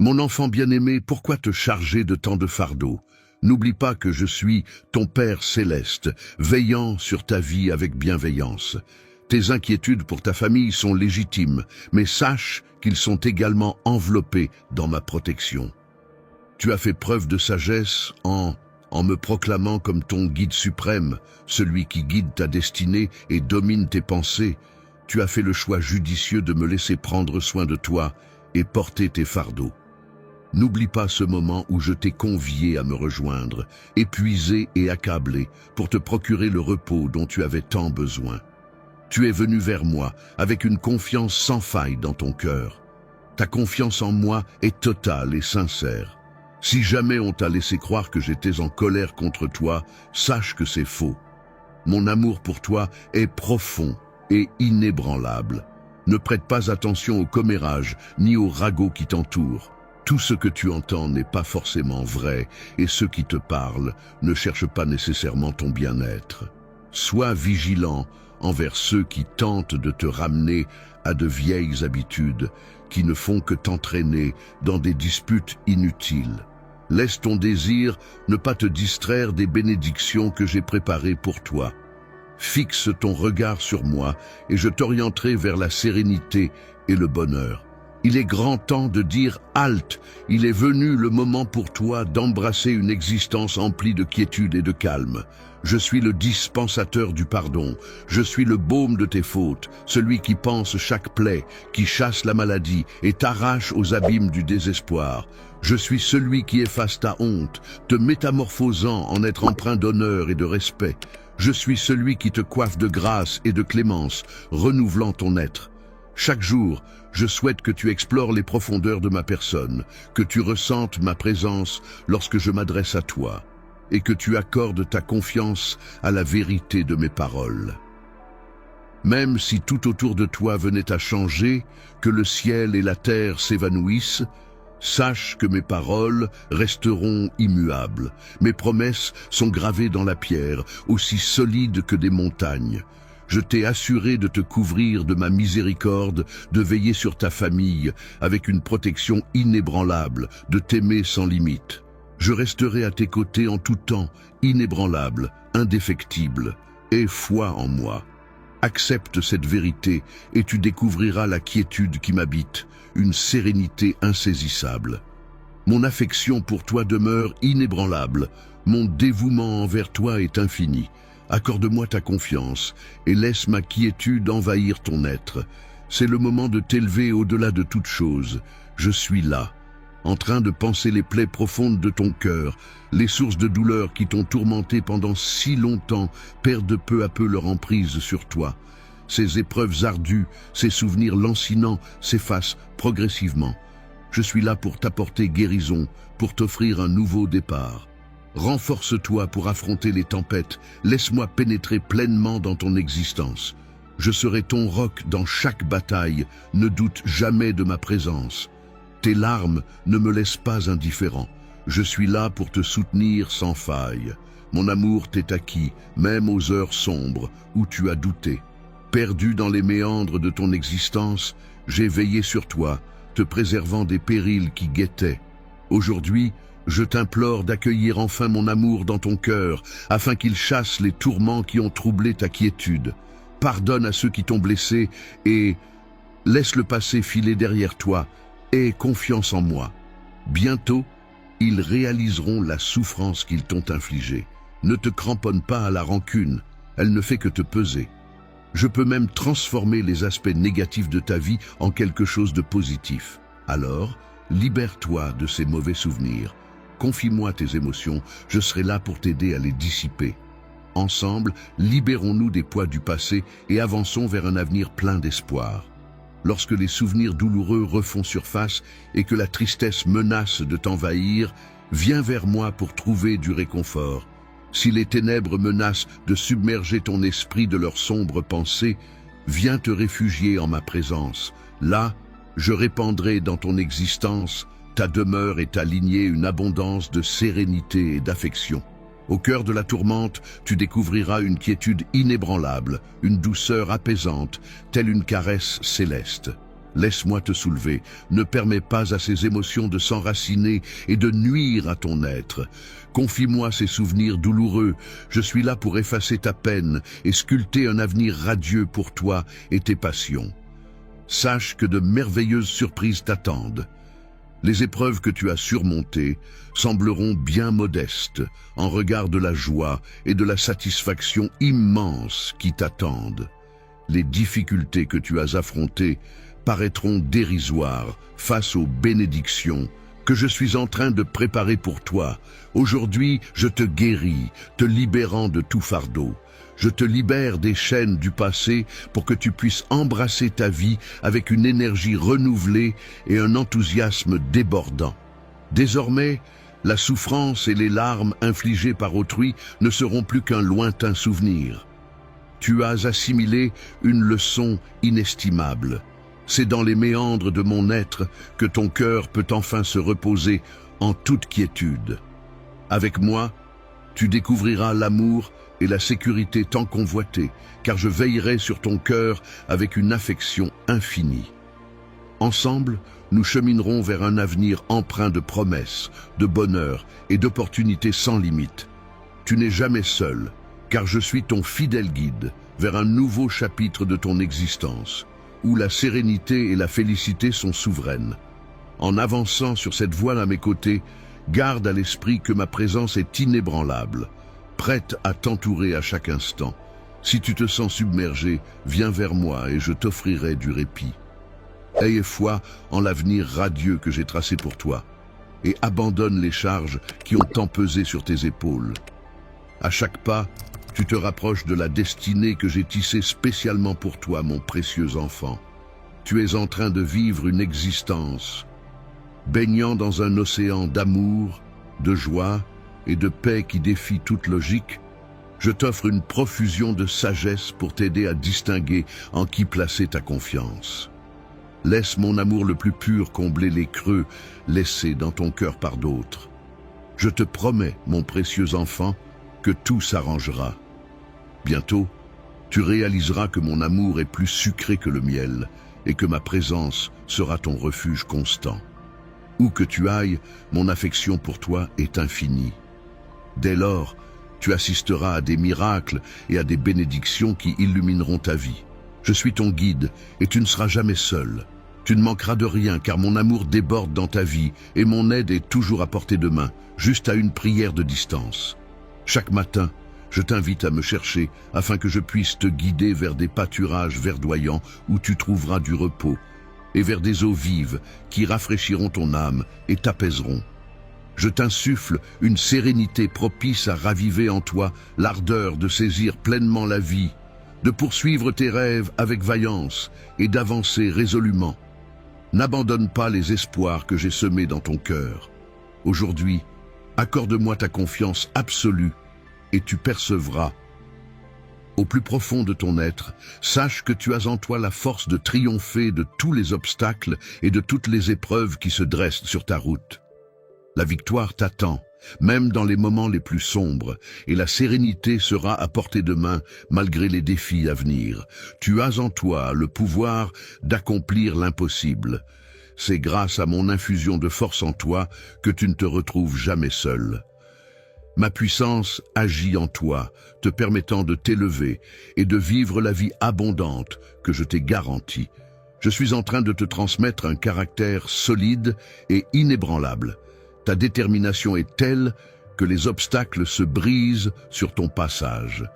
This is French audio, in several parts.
Mon enfant bien-aimé, pourquoi te charger de tant de fardeaux? N'oublie pas que je suis ton Père céleste, veillant sur ta vie avec bienveillance. Tes inquiétudes pour ta famille sont légitimes, mais sache qu'ils sont également enveloppés dans ma protection. Tu as fait preuve de sagesse en me proclamant comme ton guide suprême, celui qui guide ta destinée et domine tes pensées. Tu as fait le choix judicieux de me laisser prendre soin de toi et porter tes fardeaux. N'oublie pas ce moment où je t'ai convié à me rejoindre, épuisé et accablé, pour te procurer le repos dont tu avais tant besoin. Tu es venu vers moi avec une confiance sans faille dans ton cœur. Ta confiance en moi est totale et sincère. Si jamais on t'a laissé croire que j'étais en colère contre toi, sache que c'est faux. Mon amour pour toi est profond et inébranlable. Ne prête pas attention aux commérages ni aux ragots qui t'entourent. Tout ce que tu entends n'est pas forcément vrai, et ceux qui te parlent ne cherchent pas nécessairement ton bien-être. Sois vigilant envers ceux qui tentent de te ramener à de vieilles habitudes qui ne font que t'entraîner dans des disputes inutiles. Laisse ton désir ne pas te distraire des bénédictions que j'ai préparées pour toi. Fixe ton regard sur moi et je t'orienterai vers la sérénité et le bonheur. Il est grand temps de dire halte, il est venu le moment pour toi d'embrasser une existence emplie de quiétude et de calme. Je suis le dispensateur du pardon, je suis le baume de tes fautes, celui qui panse chaque plaie, qui chasse la maladie et t'arrache aux abîmes du désespoir. Je suis celui qui efface ta honte, te métamorphosant en être empreint d'honneur et de respect. Je suis celui qui te coiffe de grâce et de clémence, renouvelant ton être. Chaque jour, je souhaite que tu explores les profondeurs de ma personne, que tu ressentes ma présence lorsque je m'adresse à toi, et que tu accordes ta confiance à la vérité de mes paroles. Même si tout autour de toi venait à changer, que le ciel et la terre s'évanouissent, sache que mes paroles resteront immuables. Mes promesses sont gravées dans la pierre, aussi solides que des montagnes. Je t'ai assuré de te couvrir de ma miséricorde, de veiller sur ta famille avec une protection inébranlable, de t'aimer sans limite. Je resterai à tes côtés en tout temps, inébranlable, indéfectible. Aie foi en moi. Accepte cette vérité et tu découvriras la quiétude qui m'habite, une sérénité insaisissable. Mon affection pour toi demeure inébranlable, mon dévouement envers toi est infini. Accorde-moi ta confiance et laisse ma quiétude envahir ton être. C'est le moment de t'élever au-delà de toute chose. Je suis là, en train de panser les plaies profondes de ton cœur. Les sources de douleur qui t'ont tourmenté pendant si longtemps perdent peu à peu leur emprise sur toi. Ces épreuves ardues, ces souvenirs lancinants s'effacent progressivement. Je suis là pour t'apporter guérison, pour t'offrir un nouveau départ. Renforce-toi pour affronter les tempêtes, laisse-moi pénétrer pleinement dans ton existence. Je serai ton roc dans chaque bataille, ne doute jamais de ma présence. Tes larmes ne me laissent pas indifférent, je suis là pour te soutenir sans faille. Mon amour t'est acquis, même aux heures sombres où tu as douté. Perdu dans les méandres de ton existence, j'ai veillé sur toi, te préservant des périls qui guettaient. Aujourd'hui, je t'implore d'accueillir enfin mon amour dans ton cœur, afin qu'il chasse les tourments qui ont troublé ta quiétude. Pardonne à ceux qui t'ont blessé et laisse le passé filer derrière toi. Aie confiance en moi. Bientôt, ils réaliseront la souffrance qu'ils t'ont infligée. Ne te cramponne pas à la rancune, elle ne fait que te peser. Je peux même transformer les aspects négatifs de ta vie en quelque chose de positif. Alors, libère-toi de ces mauvais souvenirs. Confie-moi tes émotions, je serai là pour t'aider à les dissiper. Ensemble, libérons-nous des poids du passé et avançons vers un avenir plein d'espoir. Lorsque les souvenirs douloureux refont surface et que la tristesse menace de t'envahir, viens vers moi pour trouver du réconfort. Si les ténèbres menacent de submerger ton esprit de leurs sombres pensées, viens te réfugier en ma présence. Là, je répandrai dans ton existence, ta demeure et ta lignée une abondance de sérénité et d'affection. Au cœur de la tourmente, tu découvriras une quiétude inébranlable, une douceur apaisante, telle une caresse céleste. Laisse-moi te soulever, ne permets pas à ces émotions de s'enraciner et de nuire à ton être. Confie-moi ces souvenirs douloureux, je suis là pour effacer ta peine et sculpter un avenir radieux pour toi et tes passions. Sache que de merveilleuses surprises t'attendent. Les épreuves que tu as surmontées sembleront bien modestes en regard de la joie et de la satisfaction immense qui t'attendent. Les difficultés que tu as affrontées paraîtront dérisoires face aux bénédictions que je suis en train de préparer pour toi. Aujourd'hui, je te guéris, te libérant de tout fardeau. Je te libère des chaînes du passé pour que tu puisses embrasser ta vie avec une énergie renouvelée et un enthousiasme débordant. Désormais, la souffrance et les larmes infligées par autrui ne seront plus qu'un lointain souvenir. Tu as assimilé une leçon inestimable. C'est dans les méandres de mon être que ton cœur peut enfin se reposer en toute quiétude. Avec moi, tu découvriras l'amour et la sécurité tant convoitée, car je veillerai sur ton cœur avec une affection infinie. Ensemble, nous cheminerons vers un avenir empreint de promesses, de bonheur et d'opportunités sans limite. Tu n'es jamais seul, car je suis ton fidèle guide vers un nouveau chapitre de ton existence, où la sérénité et la félicité sont souveraines. En avançant sur cette voie à mes côtés, garde à l'esprit que ma présence est inébranlable, prête à t'entourer à chaque instant. Si tu te sens submergé, viens vers moi et je t'offrirai du répit. Aie foi en l'avenir radieux que j'ai tracé pour toi, et abandonne les charges qui ont tant pesé sur tes épaules. À chaque pas, tu te rapproches de la destinée que j'ai tissée spécialement pour toi, mon précieux enfant. Tu es en train de vivre une existence, baignant dans un océan d'amour, de joie et de paix qui défie toute logique. Je t'offre une profusion de sagesse pour t'aider à distinguer en qui placer ta confiance. Laisse mon amour le plus pur combler les creux laissés dans ton cœur par d'autres. Je te promets, mon précieux enfant, que tout s'arrangera. Bientôt, tu réaliseras que mon amour est plus sucré que le miel et que ma présence sera ton refuge constant. Où que tu ailles, mon affection pour toi est infinie. Dès lors, tu assisteras à des miracles et à des bénédictions qui illumineront ta vie. Je suis ton guide et tu ne seras jamais seul. Tu ne manqueras de rien car mon amour déborde dans ta vie et mon aide est toujours à portée de main, juste à une prière de distance. Chaque matin, je t'invite à me chercher afin que je puisse te guider vers des pâturages verdoyants où tu trouveras du repos et vers des eaux vives qui rafraîchiront ton âme et t'apaiseront. Je t'insuffle une sérénité propice à raviver en toi l'ardeur de saisir pleinement la vie, de poursuivre tes rêves avec vaillance et d'avancer résolument. N'abandonne pas les espoirs que j'ai semés dans ton cœur. Aujourd'hui, accorde-moi ta confiance absolue et tu percevras. Au plus profond de ton être, sache que tu as en toi la force de triompher de tous les obstacles et de toutes les épreuves qui se dressent sur ta route. La victoire t'attend, même dans les moments les plus sombres, et la sérénité sera à portée de main malgré les défis à venir. Tu as en toi le pouvoir d'accomplir l'impossible. C'est grâce à mon infusion de force en toi que tu ne te retrouves jamais seul. Ma puissance agit en toi, te permettant de t'élever et de vivre la vie abondante que je t'ai garantie. Je suis en train de te transmettre un caractère solide et inébranlable. Ta détermination est telle que les obstacles se brisent sur ton passage.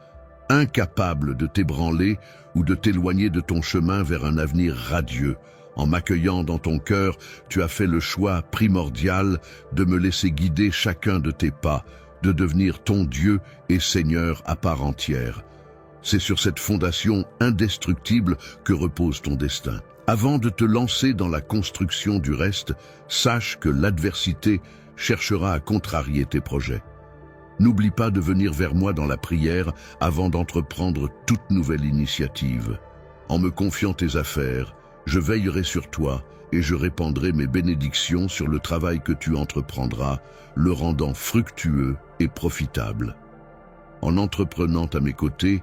Incapable de t'ébranler ou de t'éloigner de ton chemin vers un avenir radieux, en m'accueillant dans ton cœur, tu as fait le choix primordial de me laisser guider chacun de tes pas, de devenir ton Dieu et Seigneur à part entière. C'est sur cette fondation indestructible que repose ton destin. Avant de te lancer dans la construction du reste, sache que l'adversité cherchera à contrarier tes projets. N'oublie pas de venir vers moi dans la prière avant d'entreprendre toute nouvelle initiative. En me confiant tes affaires, je veillerai sur toi et je répandrai mes bénédictions sur le travail que tu entreprendras, le rendant fructueux et profitable. En entreprenant à mes côtés,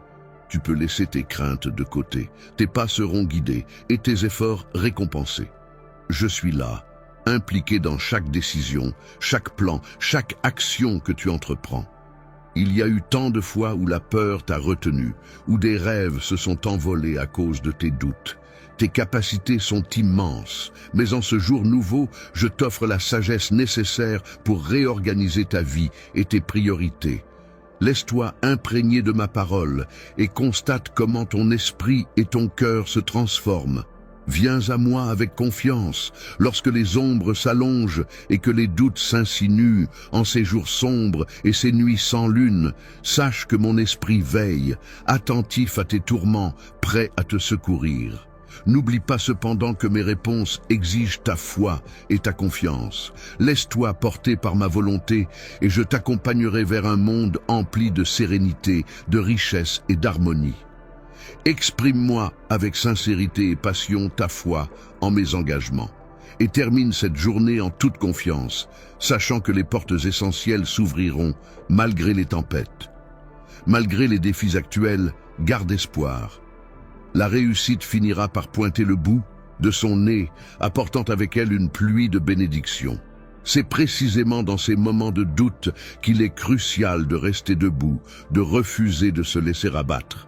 Tu peux laisser tes craintes de côté, tes pas seront guidés et tes efforts récompensés. Je suis là, impliqué dans chaque décision, chaque plan, chaque action que tu entreprends. Il y a eu tant de fois où la peur t'a retenu, où des rêves se sont envolés à cause de tes doutes. Tes capacités sont immenses, mais en ce jour nouveau, je t'offre la sagesse nécessaire pour réorganiser ta vie et tes priorités. Laisse-toi imprégner de ma parole et constate comment ton esprit et ton cœur se transforment. Viens à moi avec confiance, lorsque les ombres s'allongent et que les doutes s'insinuent, en ces jours sombres et ces nuits sans lune. Sache que mon esprit veille, attentif à tes tourments, prêt à te secourir. N'oublie pas cependant que mes réponses exigent ta foi et ta confiance. Laisse-toi porter par ma volonté et je t'accompagnerai vers un monde empli de sérénité, de richesse et d'harmonie. Exprime-moi avec sincérité et passion ta foi en mes engagements et termine cette journée en toute confiance, sachant que les portes essentielles s'ouvriront malgré les tempêtes. Malgré les défis actuels, garde espoir. La réussite finira par pointer le bout de son nez, apportant avec elle une pluie de bénédictions. C'est précisément dans ces moments de doute qu'il est crucial de rester debout, de refuser de se laisser abattre.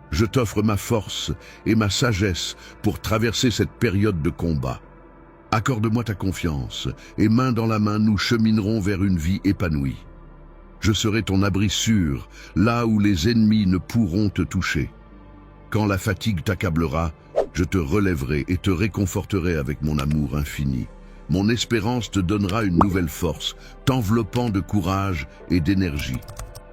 Je t'offre ma force et ma sagesse pour traverser cette période de combat. Accorde-moi ta confiance et main dans la main, nous cheminerons vers une vie épanouie. Je serai ton abri sûr, là où les ennemis ne pourront te toucher. Quand la fatigue t'accablera, je te relèverai et te réconforterai avec mon amour infini. Mon espérance te donnera une nouvelle force, t'enveloppant de courage et d'énergie.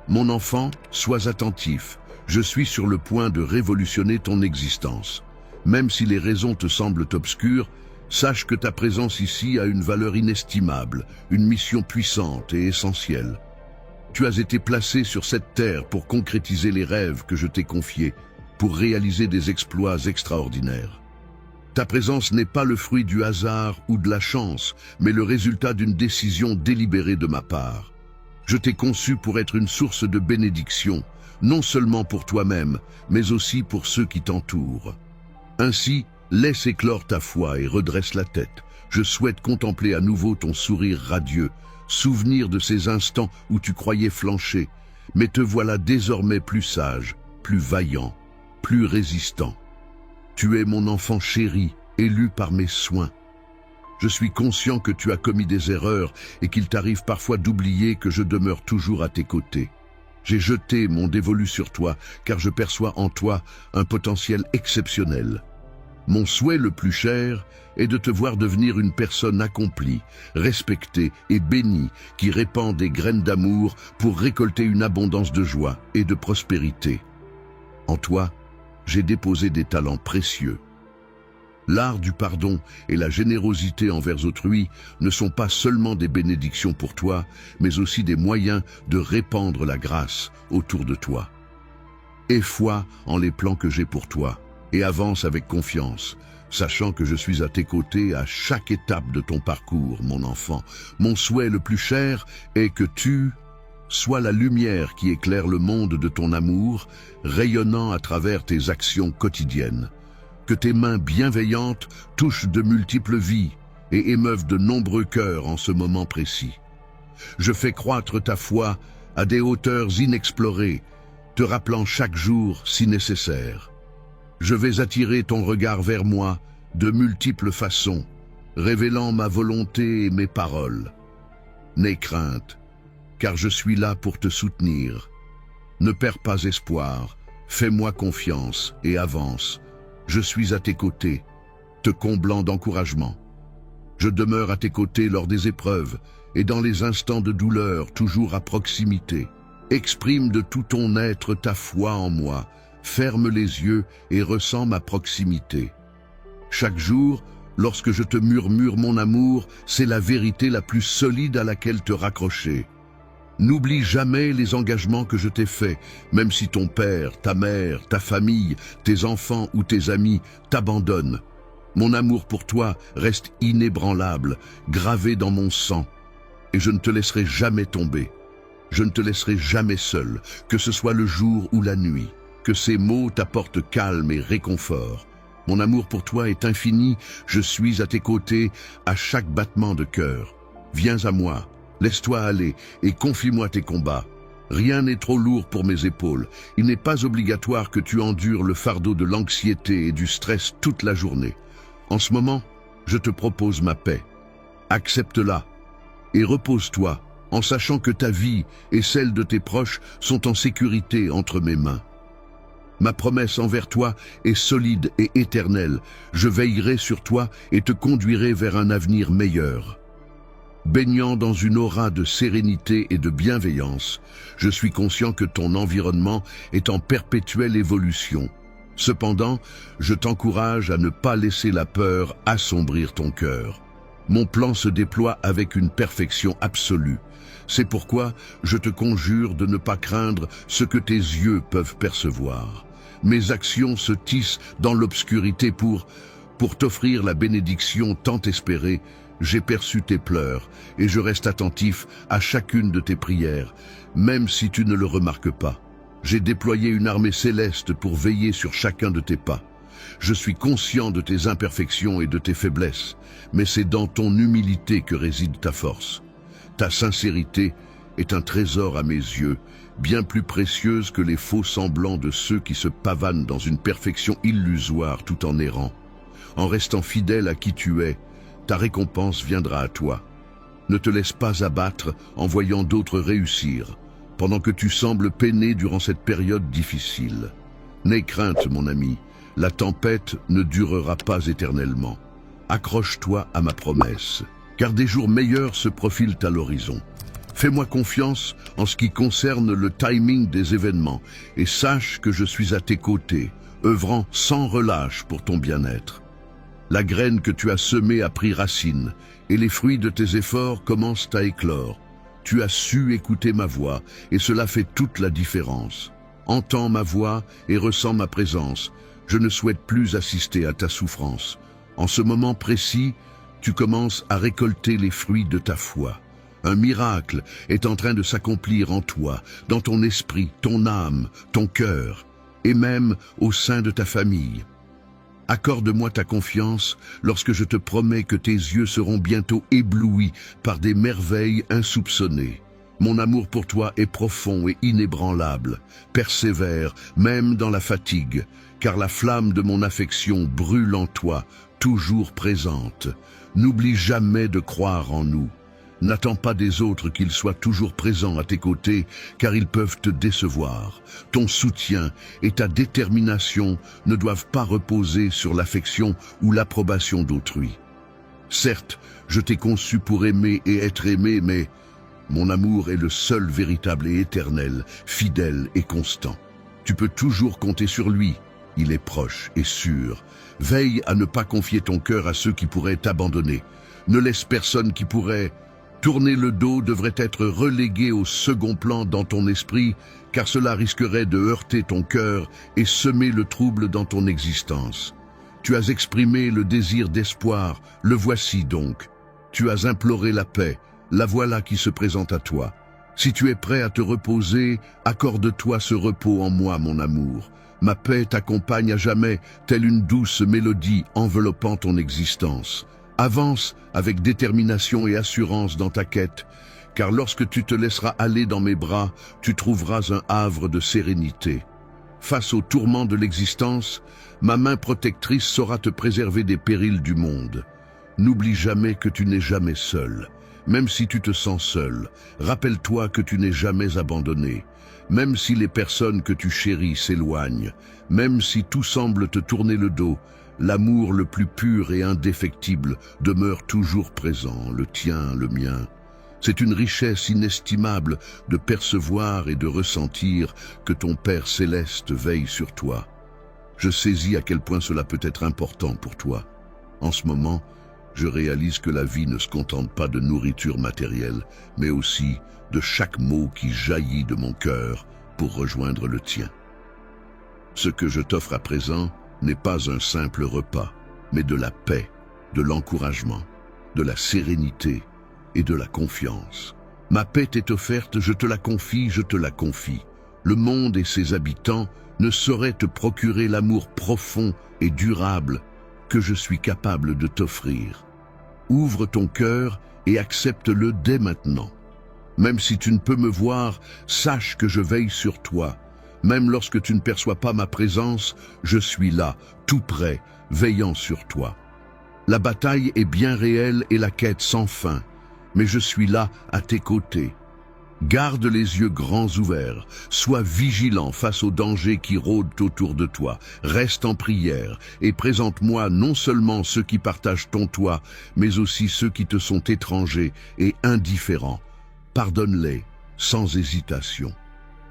Mon enfant, sois attentif. Je suis sur le point de révolutionner ton existence. Même si les raisons te semblent obscures, sache que ta présence ici a une valeur inestimable, une mission puissante et essentielle. Tu as été placé sur cette terre pour concrétiser les rêves que je t'ai confiés, pour réaliser des exploits extraordinaires. Ta présence n'est pas le fruit du hasard ou de la chance, mais le résultat d'une décision délibérée de ma part. Je t'ai conçu pour être une source de bénédiction, non seulement pour toi-même, mais aussi pour ceux qui t'entourent. Ainsi, laisse éclore ta foi et redresse la tête. Je souhaite contempler à nouveau ton sourire radieux, souvenir de ces instants où tu croyais flancher, mais te voilà désormais plus sage, plus vaillant, plus résistant. Tu es mon enfant chéri, élu par mes soins. Je suis conscient que tu as commis des erreurs et qu'il t'arrive parfois d'oublier que je demeure toujours à tes côtés. J'ai jeté mon dévolu sur toi, car je perçois en toi un potentiel exceptionnel. Mon souhait le plus cher est de te voir devenir une personne accomplie, respectée et bénie, qui répand des graines d'amour pour récolter une abondance de joie et de prospérité. En toi, j'ai déposé des talents précieux. L'art du pardon et la générosité envers autrui ne sont pas seulement des bénédictions pour toi, mais aussi des moyens de répandre la grâce autour de toi. Aie foi en les plans que j'ai pour toi et avance avec confiance, sachant que je suis à tes côtés à chaque étape de ton parcours, mon enfant. Mon souhait le plus cher est que tu sois la lumière qui éclaire le monde de ton amour, rayonnant à travers tes actions quotidiennes. Que tes mains bienveillantes touchent de multiples vies et émeuvent de nombreux cœurs en ce moment précis. Je fais croître ta foi à des hauteurs inexplorées, te rappelant chaque jour si nécessaire. Je vais attirer ton regard vers moi de multiples façons, révélant ma volonté et mes paroles. N'aie crainte, car je suis là pour te soutenir. Ne perds pas espoir, fais-moi confiance et avance. Je suis à tes côtés, te comblant d'encouragement. Je demeure à tes côtés lors des épreuves et dans les instants de douleur, toujours à proximité. Exprime de tout ton être ta foi en moi, ferme les yeux et ressens ma proximité. Chaque jour, lorsque je te murmure mon amour, c'est la vérité la plus solide à laquelle te raccrocher. N'oublie jamais les engagements que je t'ai faits, même si ton père, ta mère, ta famille, tes enfants ou tes amis t'abandonnent. Mon amour pour toi reste inébranlable, gravé dans mon sang, et je ne te laisserai jamais tomber. Je ne te laisserai jamais seul, que ce soit le jour ou la nuit. que ces mots t'apportent calme et réconfort. Mon amour pour toi est infini, je suis à tes côtés à chaque battement de cœur. Viens à moi, laisse-toi aller et confie-moi tes combats. Rien n'est trop lourd pour mes épaules. Il n'est pas obligatoire que tu endures le fardeau de l'anxiété et du stress toute la journée. En ce moment, je te propose ma paix. Accepte-la et repose-toi en sachant que ta vie et celle de tes proches sont en sécurité entre mes mains. Ma promesse envers toi est solide et éternelle. Je veillerai sur toi et te conduirai vers un avenir meilleur. Baignant dans une aura de sérénité et de bienveillance, je suis conscient que ton environnement est en perpétuelle évolution. Cependant, je t'encourage à ne pas laisser la peur assombrir ton cœur. Mon plan se déploie avec une perfection absolue. C'est pourquoi je te conjure de ne pas craindre ce que tes yeux peuvent percevoir. Mes actions se tissent dans l'obscurité pour t'offrir la bénédiction tant espérée. J'ai perçu tes pleurs et je reste attentif à chacune de tes prières, même si tu ne le remarques pas. J'ai déployé une armée céleste pour veiller sur chacun de tes pas. Je suis conscient de tes imperfections et de tes faiblesses, mais c'est dans ton humilité que réside ta force. Ta sincérité est un trésor à mes yeux, bien plus précieuse que les faux semblants de ceux qui se pavanent dans une perfection illusoire tout en errant. En restant fidèle à qui tu es, ta récompense viendra à toi. Ne te laisse pas abattre en voyant d'autres réussir, pendant que tu sembles peiner durant cette période difficile. N'aie crainte, mon ami, la tempête ne durera pas éternellement. Accroche-toi à ma promesse, car des jours meilleurs se profilent à l'horizon. Fais-moi confiance en ce qui concerne le timing des événements et sache que je suis à tes côtés, œuvrant sans relâche pour ton bien-être. La graine que tu as semée a pris racine et les fruits de tes efforts commencent à éclore. Tu as su écouter ma voix et cela fait toute la différence. Entends ma voix et ressens ma présence. Je ne souhaite plus assister à ta souffrance. En ce moment précis, tu commences à récolter les fruits de ta foi. Un miracle est en train de s'accomplir en toi, dans ton esprit, ton âme, ton cœur, et même au sein de ta famille. Accorde-moi ta confiance lorsque je te promets que tes yeux seront bientôt éblouis par des merveilles insoupçonnées. Mon amour pour toi est profond et inébranlable. Persévère, même dans la fatigue, car la flamme de mon affection brûle en toi, toujours présente. N'oublie jamais de croire en nous. N'attends pas des autres qu'ils soient toujours présents à tes côtés, car ils peuvent te décevoir. Ton soutien et ta détermination ne doivent pas reposer sur l'affection ou l'approbation d'autrui. Certes, je t'ai conçu pour aimer et être aimé, mais mon amour est le seul véritable et éternel, fidèle et constant. Tu peux toujours compter sur lui. Il est proche et sûr. Veille à ne pas confier ton cœur à ceux qui pourraient t'abandonner. Ne laisse personne qui pourrait tourner le dos devrait être relégué au second plan dans ton esprit, car cela risquerait de heurter ton cœur et semer le trouble dans ton existence. Tu as exprimé le désir d'espoir, le voici donc. Tu as imploré la paix, la voilà qui se présente à toi. Si tu es prêt à te reposer, accorde-toi ce repos en moi, mon amour. Ma paix t'accompagne à jamais, telle une douce mélodie enveloppant ton existence. Avance avec détermination et assurance dans ta quête, car lorsque tu te laisseras aller dans mes bras, tu trouveras un havre de sérénité. Face aux tourments de l'existence, ma main protectrice saura te préserver des périls du monde. N'oublie jamais que tu n'es jamais seul. Même si tu te sens seul, rappelle-toi que tu n'es jamais abandonné. Même si les personnes que tu chéris s'éloignent, même si tout semble te tourner le dos, l'amour le plus pur et indéfectible demeure toujours présent, le tien, le mien. C'est une richesse inestimable de percevoir et de ressentir que ton Père céleste veille sur toi. Je saisis à quel point cela peut être important pour toi. En ce moment, je réalise que la vie ne se contente pas de nourriture matérielle, mais aussi de chaque mot qui jaillit de mon cœur pour rejoindre le tien. Ce que je t'offre à présent n'est pas un simple repas, mais de la paix, de l'encouragement, de la sérénité et de la confiance. Ma paix t'est offerte, je te la confie, je te la confie. Le monde et ses habitants ne sauraient te procurer l'amour profond et durable que je suis capable de t'offrir. Ouvre ton cœur et accepte-le dès maintenant. Même si tu ne peux me voir, sache que je veille sur toi. Même lorsque tu ne perçois pas ma présence, je suis là, tout près, veillant sur toi. La bataille est bien réelle et la quête sans fin, mais je suis là à tes côtés. Garde les yeux grands ouverts, sois vigilant face aux dangers qui rôdent autour de toi, reste en prière et présente-moi non seulement ceux qui partagent ton toit, mais aussi ceux qui te sont étrangers et indifférents. Pardonne-les sans hésitation.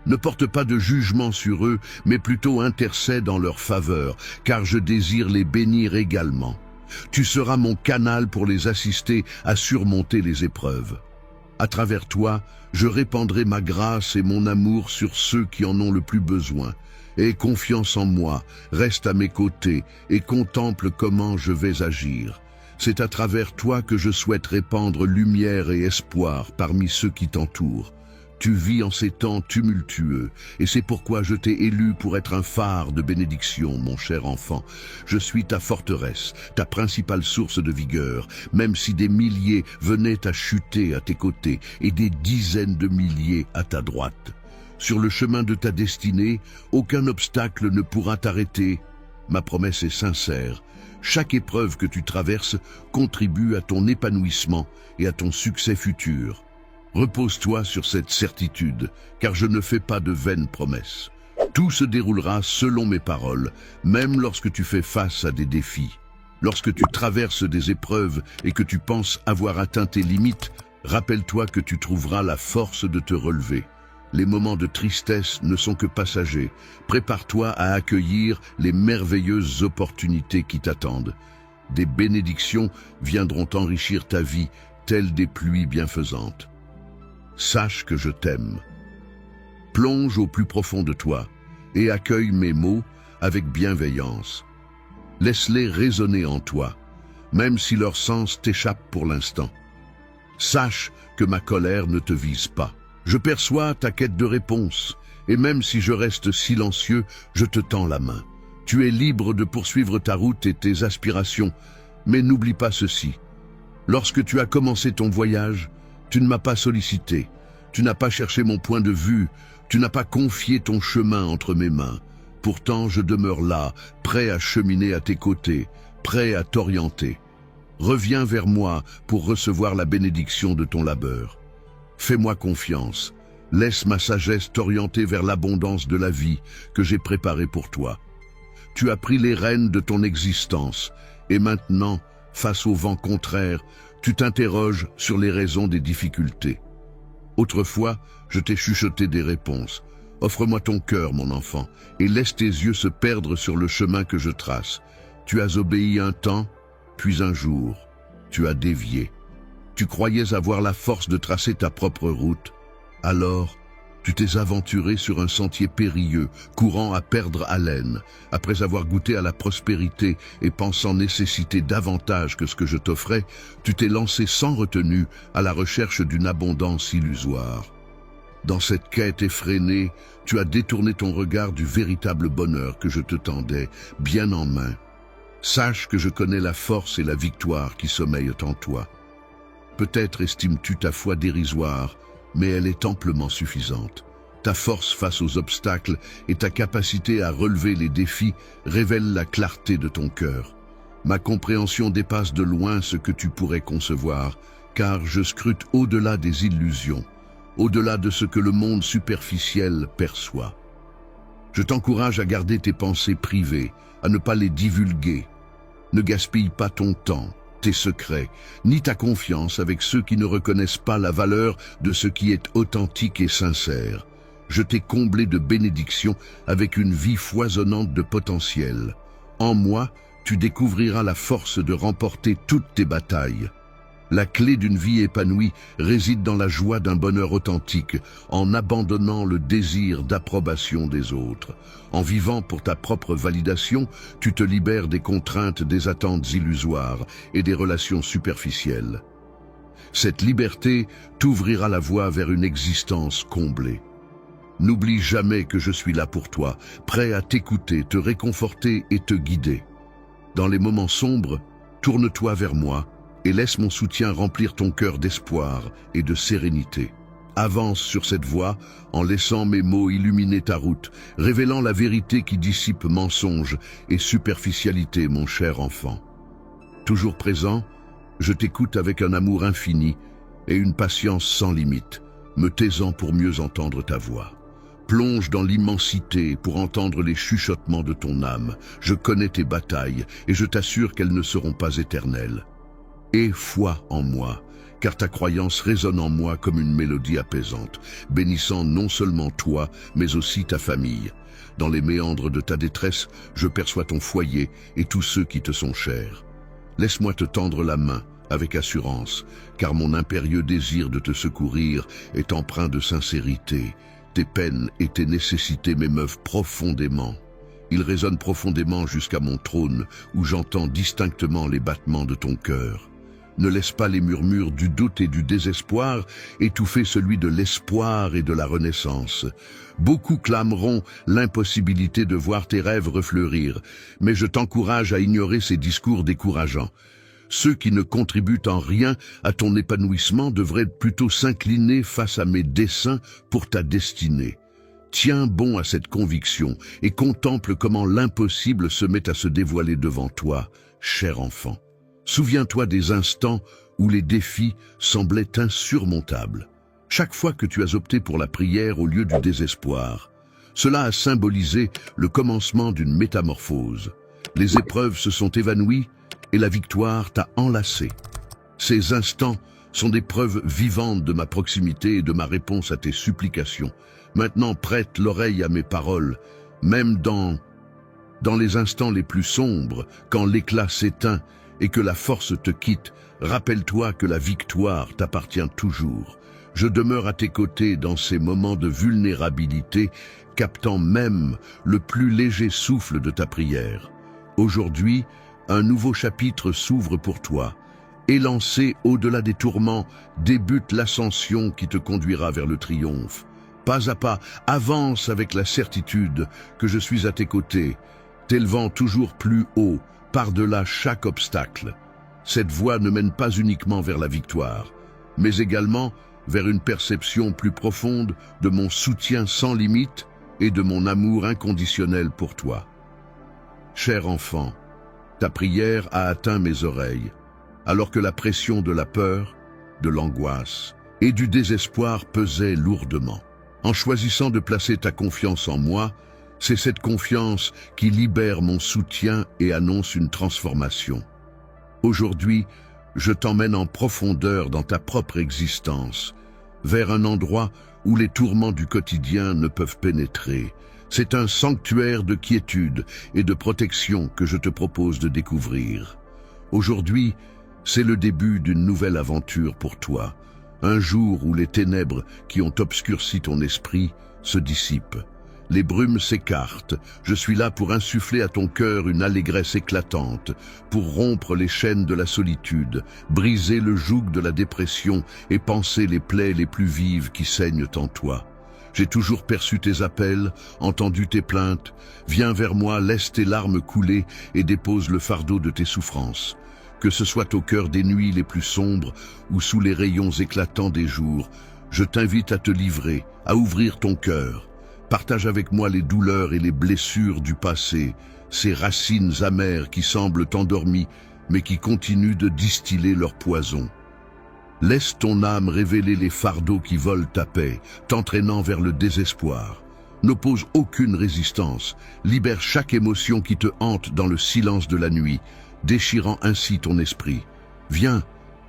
Ne porte pas de jugement sur eux, mais plutôt intercède en leur faveur, car je désire les bénir également. Tu seras mon canal pour les assister à surmonter les épreuves. À travers toi, je répandrai ma grâce et mon amour sur ceux qui en ont le plus besoin. Aie confiance en moi, reste à mes côtés et contemple comment je vais agir. C'est à travers toi que je souhaite répandre lumière et espoir parmi ceux qui t'entourent. Tu vis en ces temps tumultueux, et c'est pourquoi je t'ai élu pour être un phare de bénédiction, mon cher enfant. Je suis ta forteresse, ta principale source de vigueur, même si des milliers venaient à chuter à tes côtés et des dizaines de milliers à ta droite. Sur le chemin de ta destinée, aucun obstacle ne pourra t'arrêter. Ma promesse est sincère. Chaque épreuve que tu traverses contribue à ton épanouissement et à ton succès futur. Repose-toi sur cette certitude, car je ne fais pas de vaines promesses. Tout se déroulera selon mes paroles, même lorsque tu fais face à des défis. Lorsque tu traverses des épreuves et que tu penses avoir atteint tes limites, rappelle-toi que tu trouveras la force de te relever. Les moments de tristesse ne sont que passagers. Prépare-toi à accueillir les merveilleuses opportunités qui t'attendent. Des bénédictions viendront enrichir ta vie, telles des pluies bienfaisantes. Sache que je t'aime. Plonge au plus profond de toi et accueille mes mots avec bienveillance. Laisse-les résonner en toi, même si leur sens t'échappe pour l'instant. Sache que ma colère ne te vise pas. Je perçois ta quête de réponse, et même si je reste silencieux, je te tends la main. Tu es libre de poursuivre ta route et tes aspirations, mais n'oublie pas ceci. Lorsque tu as commencé ton voyage, tu ne m'as pas sollicité, tu n'as pas cherché mon point de vue, tu n'as pas confié ton chemin entre mes mains. Pourtant, je demeure là, prêt à cheminer à tes côtés, prêt à t'orienter. Reviens vers moi pour recevoir la bénédiction de ton labeur. Fais-moi confiance, laisse ma sagesse t'orienter vers l'abondance de la vie que j'ai préparée pour toi. Tu as pris les rênes de ton existence, et maintenant, face au vent contraire, tu t'interroges sur les raisons des difficultés. Autrefois, je t'ai chuchoté des réponses. Offre-moi ton cœur, mon enfant, et laisse tes yeux se perdre sur le chemin que je trace. Tu as obéi un temps, puis un jour, tu as dévié. Tu croyais avoir la force de tracer ta propre route. Alors, tu t'es aventuré sur un sentier périlleux, courant à perdre haleine, après avoir goûté à la prospérité et pensant nécessiter davantage que ce que je t'offrais, tu t'es lancé sans retenue à la recherche d'une abondance illusoire. Dans cette quête effrénée, tu as détourné ton regard du véritable bonheur que je te tendais, bien en main. Sache que je connais la force et la victoire qui sommeillent en toi. Peut-être estimes-tu ta foi dérisoire, mais elle est amplement suffisante. Ta force face aux obstacles et ta capacité à relever les défis révèlent la clarté de ton cœur. Ma compréhension dépasse de loin ce que tu pourrais concevoir, car je scrute au-delà des illusions, au-delà de ce que le monde superficiel perçoit. Je t'encourage à garder tes pensées privées, à ne pas les divulguer. Ne gaspille pas ton temps, tes secrets, ni ta confiance avec ceux qui ne reconnaissent pas la valeur de ce qui est authentique et sincère. Je t'ai comblé de bénédictions avec une vie foisonnante de potentiel. En moi, tu découvriras la force de remporter toutes tes batailles. La clé d'une vie épanouie réside dans la joie d'un bonheur authentique, en abandonnant le désir d'approbation des autres. En vivant pour ta propre validation, tu te libères des contraintes des attentes illusoires et des relations superficielles. Cette liberté t'ouvrira la voie vers une existence comblée. N'oublie jamais que je suis là pour toi, prêt à t'écouter, te réconforter et te guider. Dans les moments sombres, tourne-toi vers moi et laisse mon soutien remplir ton cœur d'espoir et de sérénité. Avance sur cette voie en laissant mes mots illuminer ta route, révélant la vérité qui dissipe mensonges et superficialité, mon cher enfant. Toujours présent, je t'écoute avec un amour infini et une patience sans limite, me taisant pour mieux entendre ta voix. Plonge dans l'immensité pour entendre les chuchotements de ton âme. Je connais tes batailles et je t'assure qu'elles ne seront pas éternelles. Aie foi en moi, car ta croyance résonne en moi comme une mélodie apaisante, bénissant non seulement toi, mais aussi ta famille. Dans les méandres de ta détresse, je perçois ton foyer et tous ceux qui te sont chers. Laisse-moi te tendre la main avec assurance, car mon impérieux désir de te secourir est empreint de sincérité. Tes peines et tes nécessités m'émeuvent profondément. Ils résonnent profondément jusqu'à mon trône, où j'entends distinctement les battements de ton cœur. Ne laisse pas les murmures du doute et du désespoir étouffer celui de l'espoir et de la renaissance. Beaucoup clameront l'impossibilité de voir tes rêves refleurir, mais je t'encourage à ignorer ces discours décourageants. Ceux qui ne contribuent en rien à ton épanouissement devraient plutôt s'incliner face à mes desseins pour ta destinée. Tiens bon à cette conviction et contemple comment l'impossible se met à se dévoiler devant toi, cher enfant. Souviens-toi des instants où les défis semblaient insurmontables. Chaque fois que tu as opté pour la prière au lieu du désespoir, cela a symbolisé le commencement d'une métamorphose. Les épreuves se sont évanouies et la victoire t'a enlacé. Ces instants sont des preuves vivantes de ma proximité et de ma réponse à tes supplications. Maintenant, prête l'oreille à mes paroles, même dans les instants les plus sombres, quand l'éclat s'éteint et que la force te quitte, rappelle-toi que la victoire t'appartient toujours. Je demeure à tes côtés dans ces moments de vulnérabilité, captant même le plus léger souffle de ta prière. Aujourd'hui, un nouveau chapitre s'ouvre pour toi. Élancé au-delà des tourments, débute l'ascension qui te conduira vers le triomphe. Pas à pas, avance avec la certitude que je suis à tes côtés, t'élevant toujours plus haut, par-delà chaque obstacle. Cette voie ne mène pas uniquement vers la victoire, mais également vers une perception plus profonde de mon soutien sans limite et de mon amour inconditionnel pour toi. Cher enfant, ta prière a atteint mes oreilles, alors que la pression de la peur, de l'angoisse et du désespoir pesait lourdement. En choisissant de placer ta confiance en moi, c'est cette confiance qui libère mon soutien et annonce une transformation. Aujourd'hui, je t'emmène en profondeur dans ta propre existence, vers un endroit où les tourments du quotidien ne peuvent pénétrer. C'est un sanctuaire de quiétude et de protection que je te propose de découvrir. Aujourd'hui, c'est le début d'une nouvelle aventure pour toi, un jour où les ténèbres qui ont obscurci ton esprit se dissipent. Les brumes s'écartent, je suis là pour insuffler à ton cœur une allégresse éclatante, pour rompre les chaînes de la solitude, briser le joug de la dépression et panser les plaies les plus vives qui saignent en toi. J'ai toujours perçu tes appels, entendu tes plaintes. Viens vers moi, laisse tes larmes couler et dépose le fardeau de tes souffrances. Que ce soit au cœur des nuits les plus sombres ou sous les rayons éclatants des jours, je t'invite à te livrer, à ouvrir ton cœur. Partage avec moi les douleurs et les blessures du passé, ces racines amères qui semblent endormies, mais qui continuent de distiller leur poison. Laisse ton âme révéler les fardeaux qui volent ta paix, t'entraînant vers le désespoir. N'oppose aucune résistance, libère chaque émotion qui te hante dans le silence de la nuit, déchirant ainsi ton esprit. Viens,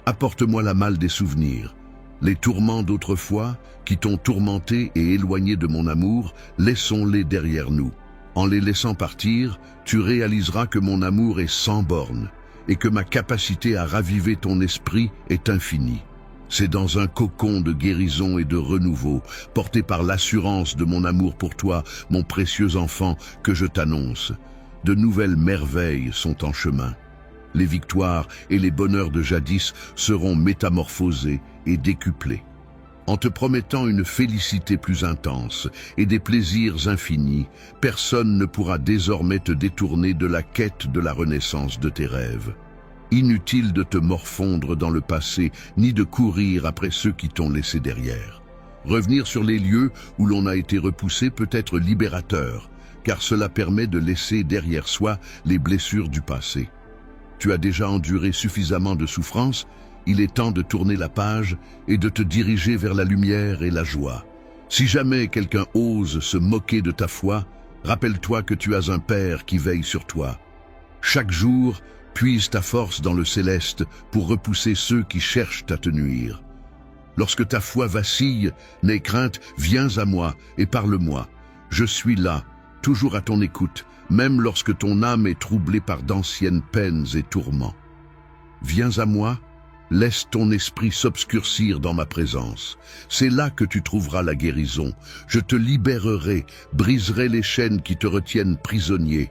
apporte-moi la malle des souvenirs. Les tourments d'autrefois, qui t'ont tourmenté et éloigné de mon amour, laissons-les derrière nous. En les laissant partir, tu réaliseras que mon amour est sans bornes et que ma capacité à raviver ton esprit est infinie. C'est dans un cocon de guérison et de renouveau, porté par l'assurance de mon amour pour toi, mon précieux enfant, que je t'annonce. De nouvelles merveilles sont en chemin. Les victoires et les bonheurs de jadis seront métamorphosés et décuplés. En te promettant une félicité plus intense et des plaisirs infinis, personne ne pourra désormais te détourner de la quête de la renaissance de tes rêves. Inutile de te morfondre dans le passé, ni de courir après ceux qui t'ont laissé derrière. Revenir sur les lieux où l'on a été repoussé peut être libérateur, car cela permet de laisser derrière soi les blessures du passé. Tu as déjà enduré suffisamment de souffrances, il est temps de tourner la page et de te diriger vers la lumière et la joie. Si jamais quelqu'un ose se moquer de ta foi, rappelle-toi que tu as un Père qui veille sur toi. Chaque jour, puise ta force dans le céleste pour repousser ceux qui cherchent à te nuire. Lorsque ta foi vacille, n'aie crainte, viens à moi et parle-moi. Je suis là, toujours à ton écoute, même lorsque ton âme est troublée par d'anciennes peines et tourments. Viens à moi, laisse ton esprit s'obscurcir dans ma présence. C'est là que tu trouveras la guérison. Je te libérerai, briserai les chaînes qui te retiennent prisonnier.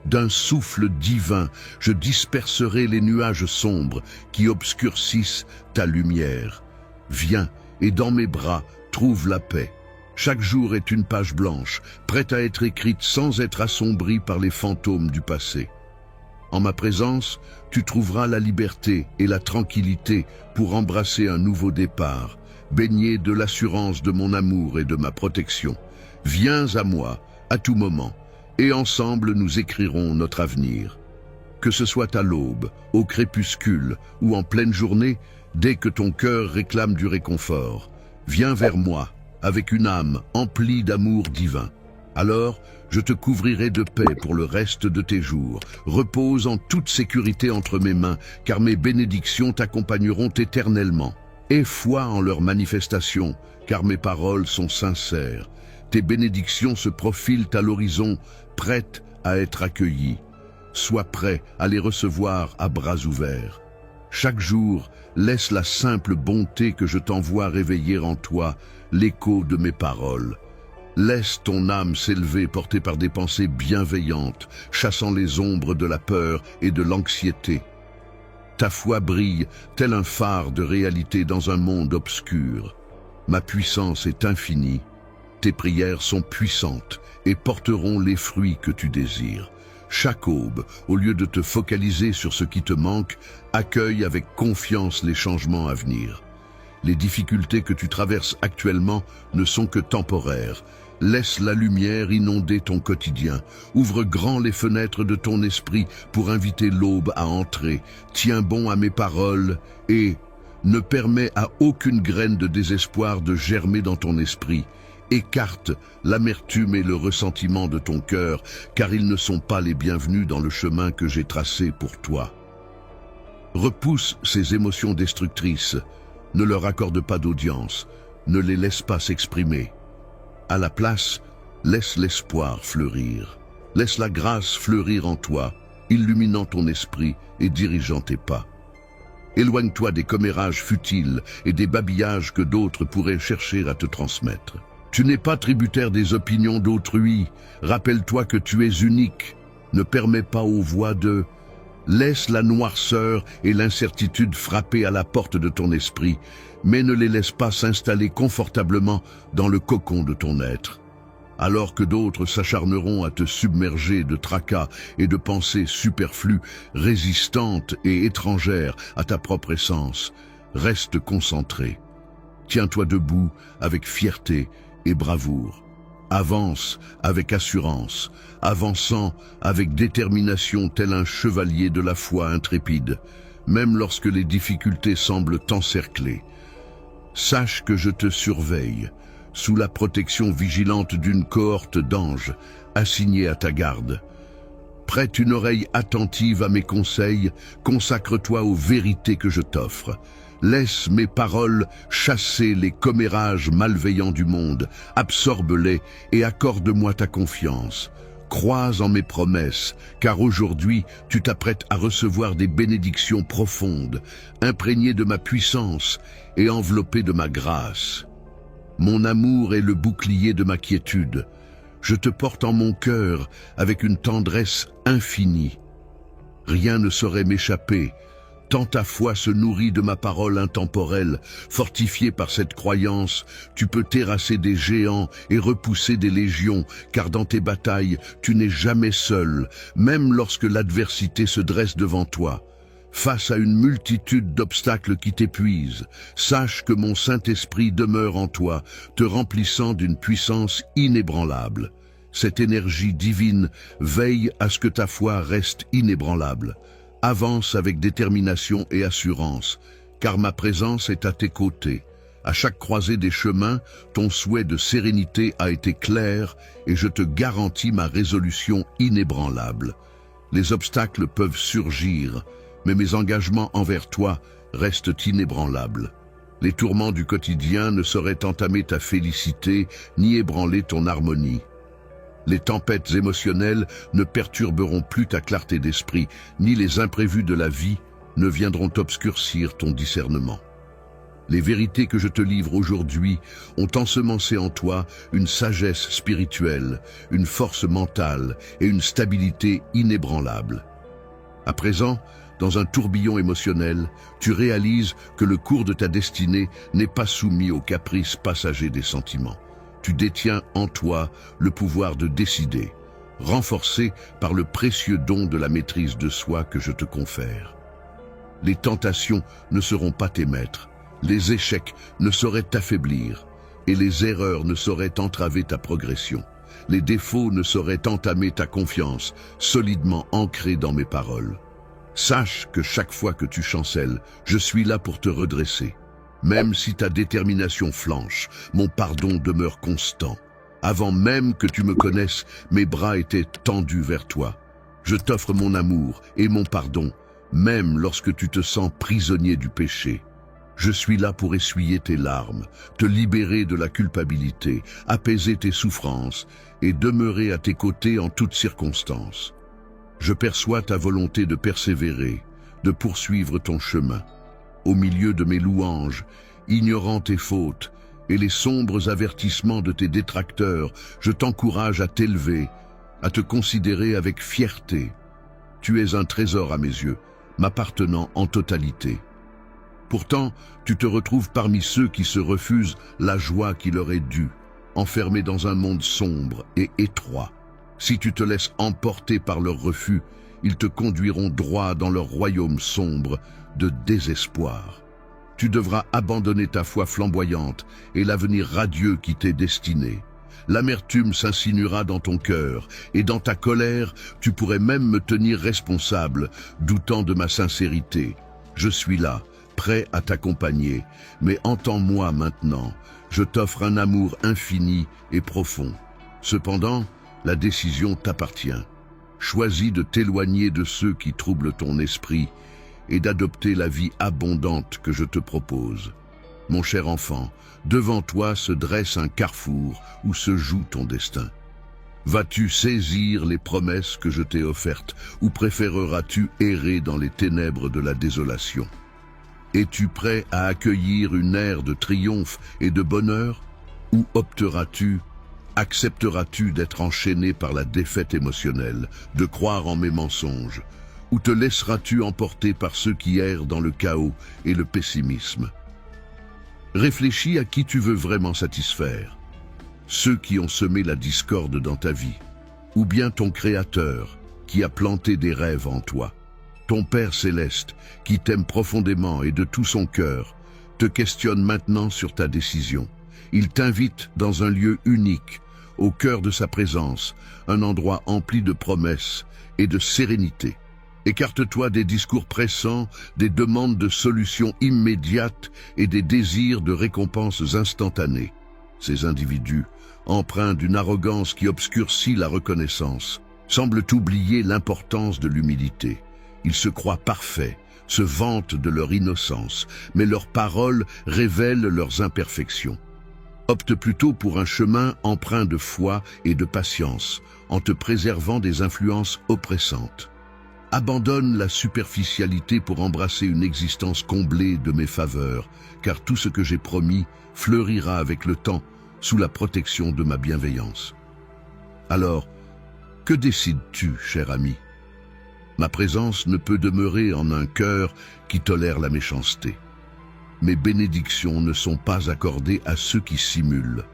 D'un souffle divin, je disperserai les nuages sombres qui obscurcissent ta lumière. Viens, et dans mes bras, trouve la paix. Chaque jour est une page blanche, prête à être écrite sans être assombrie par les fantômes du passé. En ma présence, tu trouveras la liberté et la tranquillité pour embrasser un nouveau départ, baigné de l'assurance de mon amour et de ma protection. Viens à moi, à tout moment, et ensemble nous écrirons notre avenir. Que ce soit à l'aube, au crépuscule ou en pleine journée, dès que ton cœur réclame du réconfort, viens vers moi, avec une âme emplie d'amour divin. Alors, je te couvrirai de paix pour le reste de tes jours. Repose en toute sécurité entre mes mains, car mes bénédictions t'accompagneront éternellement. Aie foi en leur manifestation, car mes paroles sont sincères. Tes bénédictions se profilent à l'horizon, prêtes à être accueillies. Sois prêt à les recevoir à bras ouverts. Chaque jour, laisse la simple bonté que je t'envoie réveiller en toi l'écho de mes paroles. Laisse ton âme s'élever portée par des pensées bienveillantes, chassant les ombres de la peur et de l'anxiété. Ta foi brille tel un phare de réalité dans un monde obscur. Ma puissance est infinie. Tes prières sont puissantes et porteront les fruits que tu désires. Chaque aube, au lieu de te focaliser sur ce qui te manque, accueille avec confiance les changements à venir. Les difficultés que tu traverses actuellement ne sont que temporaires. Laisse la lumière inonder ton quotidien. Ouvre grand les fenêtres de ton esprit pour inviter l'aube à entrer. Tiens bon à mes paroles et ne permets à aucune graine de désespoir de germer dans ton esprit. Écarte l'amertume et le ressentiment de ton cœur, car ils ne sont pas les bienvenus dans le chemin que j'ai tracé pour toi. Repousse ces émotions destructrices. Ne leur accorde pas d'audience. Ne les laisse pas s'exprimer. À la place, laisse l'espoir fleurir. Laisse la grâce fleurir en toi, illuminant ton esprit et dirigeant tes pas. Éloigne-toi des commérages futiles et des babillages que d'autres pourraient chercher à te transmettre. Tu n'es pas tributaire des opinions d'autrui. Rappelle-toi que tu es unique. Ne permets pas aux voix de... Laisse la noirceur et l'incertitude frapper à la porte de ton esprit, mais ne les laisse pas s'installer confortablement dans le cocon de ton être. Alors que d'autres s'acharneront à te submerger de tracas et de pensées superflues, résistantes et étrangères à ta propre essence, reste concentré. Tiens-toi debout avec fierté et bravoure. Avance avec assurance, avançant avec détermination tel un chevalier de la foi intrépide, même lorsque les difficultés semblent t'encercler. Sache que je te surveille, sous la protection vigilante d'une cohorte d'anges assignés à ta garde. Prête une oreille attentive à mes conseils, consacre-toi aux vérités que je t'offre. Laisse mes paroles chasser les commérages malveillants du monde, absorbe-les et accorde-moi ta confiance. Crois en mes promesses, car aujourd'hui tu t'apprêtes à recevoir des bénédictions profondes, imprégnées de ma puissance et enveloppées de ma grâce. Mon amour est le bouclier de ma quiétude. Je te porte en mon cœur avec une tendresse infinie. Rien ne saurait m'échapper, Tant ta foi se nourrit de ma parole intemporelle, fortifiée par cette croyance, tu peux terrasser des géants et repousser des légions, car dans tes batailles, tu n'es jamais seul, même lorsque l'adversité se dresse devant toi. Face à une multitude d'obstacles qui t'épuisent, sache que mon Saint-Esprit demeure en toi, te remplissant d'une puissance inébranlable. Cette énergie divine veille à ce que ta foi reste inébranlable. Avance avec détermination et assurance, car ma présence est à tes côtés. À chaque croisée des chemins, ton souhait de sérénité a été clair et je te garantis ma résolution inébranlable. Les obstacles peuvent surgir, mais mes engagements envers toi restent inébranlables. Les tourments du quotidien ne sauraient entamer ta félicité ni ébranler ton harmonie. Les tempêtes émotionnelles ne perturberont plus ta clarté d'esprit, ni les imprévus de la vie ne viendront obscurcir ton discernement. Les vérités que je te livre aujourd'hui ont ensemencé en toi une sagesse spirituelle, une force mentale et une stabilité inébranlables. À présent, dans un tourbillon émotionnel, tu réalises que le cours de ta destinée n'est pas soumis aux caprices passagers des sentiments. Tu détiens en toi le pouvoir de décider, renforcé par le précieux don de la maîtrise de soi que je te confère. Les tentations ne seront pas tes maîtres, les échecs ne sauraient t'affaiblir, et les erreurs ne sauraient entraver ta progression. Les défauts ne sauraient entamer ta confiance, solidement ancrée dans mes paroles. Sache que chaque fois que tu chancelles, je suis là pour te redresser. Même si ta détermination flanche, mon pardon demeure constant. Avant même que tu me connaisses, mes bras étaient tendus vers toi. Je t'offre mon amour et mon pardon, même lorsque tu te sens prisonnier du péché. Je suis là pour essuyer tes larmes, te libérer de la culpabilité, apaiser tes souffrances et demeurer à tes côtés en toutes circonstances. Je perçois ta volonté de persévérer, de poursuivre ton chemin. Au milieu de mes louanges, ignorant tes fautes et les sombres avertissements de tes détracteurs, je t'encourage à t'élever, à te considérer avec fierté. Tu es un trésor à mes yeux, m'appartenant en totalité. Pourtant, tu te retrouves parmi ceux qui se refusent la joie qui leur est due, enfermés dans un monde sombre et étroit. Si tu te laisses emporter par leur refus, ils te conduiront droit dans leur royaume sombre de désespoir. Tu devras abandonner ta foi flamboyante et l'avenir radieux qui t'est destiné. L'amertume s'insinuera dans ton cœur, et dans ta colère, tu pourrais même me tenir responsable, doutant de ma sincérité. Je suis là, prêt à t'accompagner, mais entends-moi maintenant, je t'offre un amour infini et profond. Cependant, la décision t'appartient. Choisis de t'éloigner de ceux qui troublent ton esprit et d'adopter la vie abondante que je te propose. Mon cher enfant, devant toi se dresse un carrefour où se joue ton destin. Vas-tu saisir les promesses que je t'ai offertes ou préféreras-tu errer dans les ténèbres de la désolation? Es-tu prêt à accueillir une ère de triomphe et de bonheur ou accepteras-tu d'être enchaîné par la défaite émotionnelle, de croire en mes mensonges, ou te laisseras-tu emporter par ceux qui errent dans le chaos et le pessimisme? Réfléchis à qui tu veux vraiment satisfaire. Ceux qui ont semé la discorde dans ta vie, ou bien ton Créateur qui a planté des rêves en toi. Ton Père céleste, qui t'aime profondément et de tout son cœur, te questionne maintenant sur ta décision. Il t'invite dans un lieu unique, au cœur de sa présence, un endroit empli de promesses et de sérénité. Écarte-toi des discours pressants, des demandes de solutions immédiates et des désirs de récompenses instantanées. Ces individus, empreints d'une arrogance qui obscurcit la reconnaissance, semblent oublier l'importance de l'humilité. Ils se croient parfaits, se vantent de leur innocence, mais leurs paroles révèlent leurs imperfections. Opte plutôt pour un chemin empreint de foi et de patience, en te préservant des influences oppressantes. Abandonne la superficialité pour embrasser une existence comblée de mes faveurs, car tout ce que j'ai promis fleurira avec le temps sous la protection de ma bienveillance. Alors, que décides-tu, cher ami? Ma présence ne peut demeurer en un cœur qui tolère la méchanceté. Mes bénédictions ne sont pas accordées à ceux qui simulent.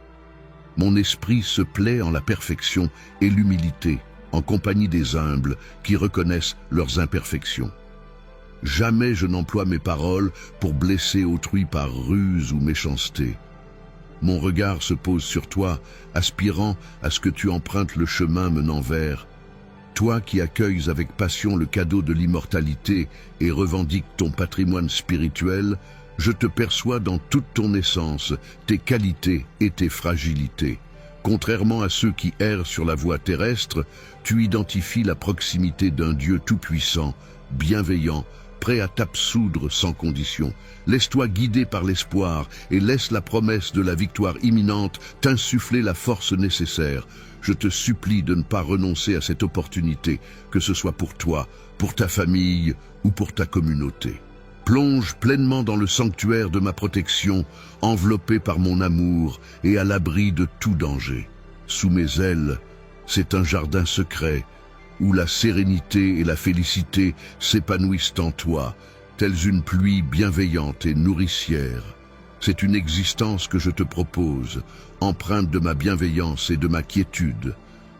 Mon esprit se plaît en la perfection et l'humilité, en compagnie des humbles qui reconnaissent leurs imperfections. Jamais je n'emploie mes paroles pour blesser autrui par ruse ou méchanceté. Mon regard se pose sur toi, aspirant à ce que tu empruntes le chemin menant vers. Toi qui accueilles avec passion le cadeau de l'immortalité et revendiques ton patrimoine spirituel, je te perçois dans toute ton essence, tes qualités et tes fragilités. Contrairement à ceux qui errent sur la voie terrestre, tu identifies la proximité d'un Dieu tout-puissant, bienveillant, prêt à t'absoudre sans condition. Laisse-toi guider par l'espoir et laisse la promesse de la victoire imminente t'insuffler la force nécessaire. Je te supplie de ne pas renoncer à cette opportunité, que ce soit pour toi, pour ta famille ou pour ta communauté. Plonge pleinement dans le sanctuaire de ma protection, enveloppé par mon amour et à l'abri de tout danger. Sous mes ailes, c'est un jardin secret, où la sérénité et la félicité s'épanouissent en toi, telles une pluie bienveillante et nourricière. C'est une existence que je te propose, empreinte de ma bienveillance et de ma quiétude.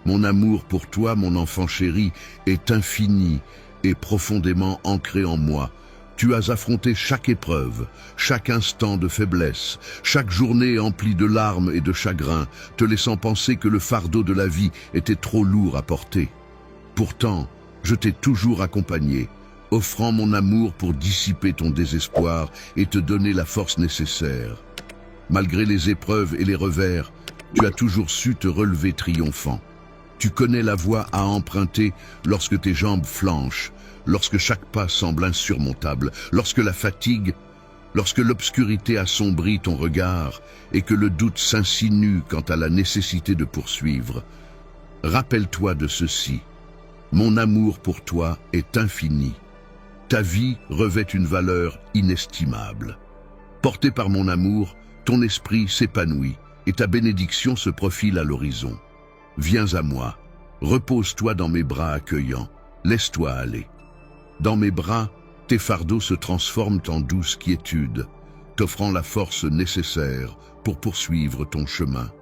Mon amour pour toi, mon enfant chéri, est infini et profondément ancré en moi. Tu as affronté chaque épreuve, chaque instant de faiblesse, chaque journée emplie de larmes et de chagrin, te laissant penser que le fardeau de la vie était trop lourd à porter. Pourtant, je t'ai toujours accompagné, offrant mon amour pour dissiper ton désespoir et te donner la force nécessaire. Malgré les épreuves et les revers, tu as toujours su te relever triomphant. Tu connais la voie à emprunter lorsque tes jambes flanchent, lorsque chaque pas semble insurmontable, lorsque la fatigue, lorsque l'obscurité assombrit ton regard et que le doute s'insinue quant à la nécessité de poursuivre. Rappelle-toi de ceci. Mon amour pour toi est infini. Ta vie revêt une valeur inestimable. Porté par mon amour, ton esprit s'épanouit et ta bénédiction se profile à l'horizon. Viens à moi, repose-toi dans mes bras accueillants, laisse-toi aller. Dans mes bras, tes fardeaux se transforment en douce quiétude, t'offrant la force nécessaire pour poursuivre ton chemin.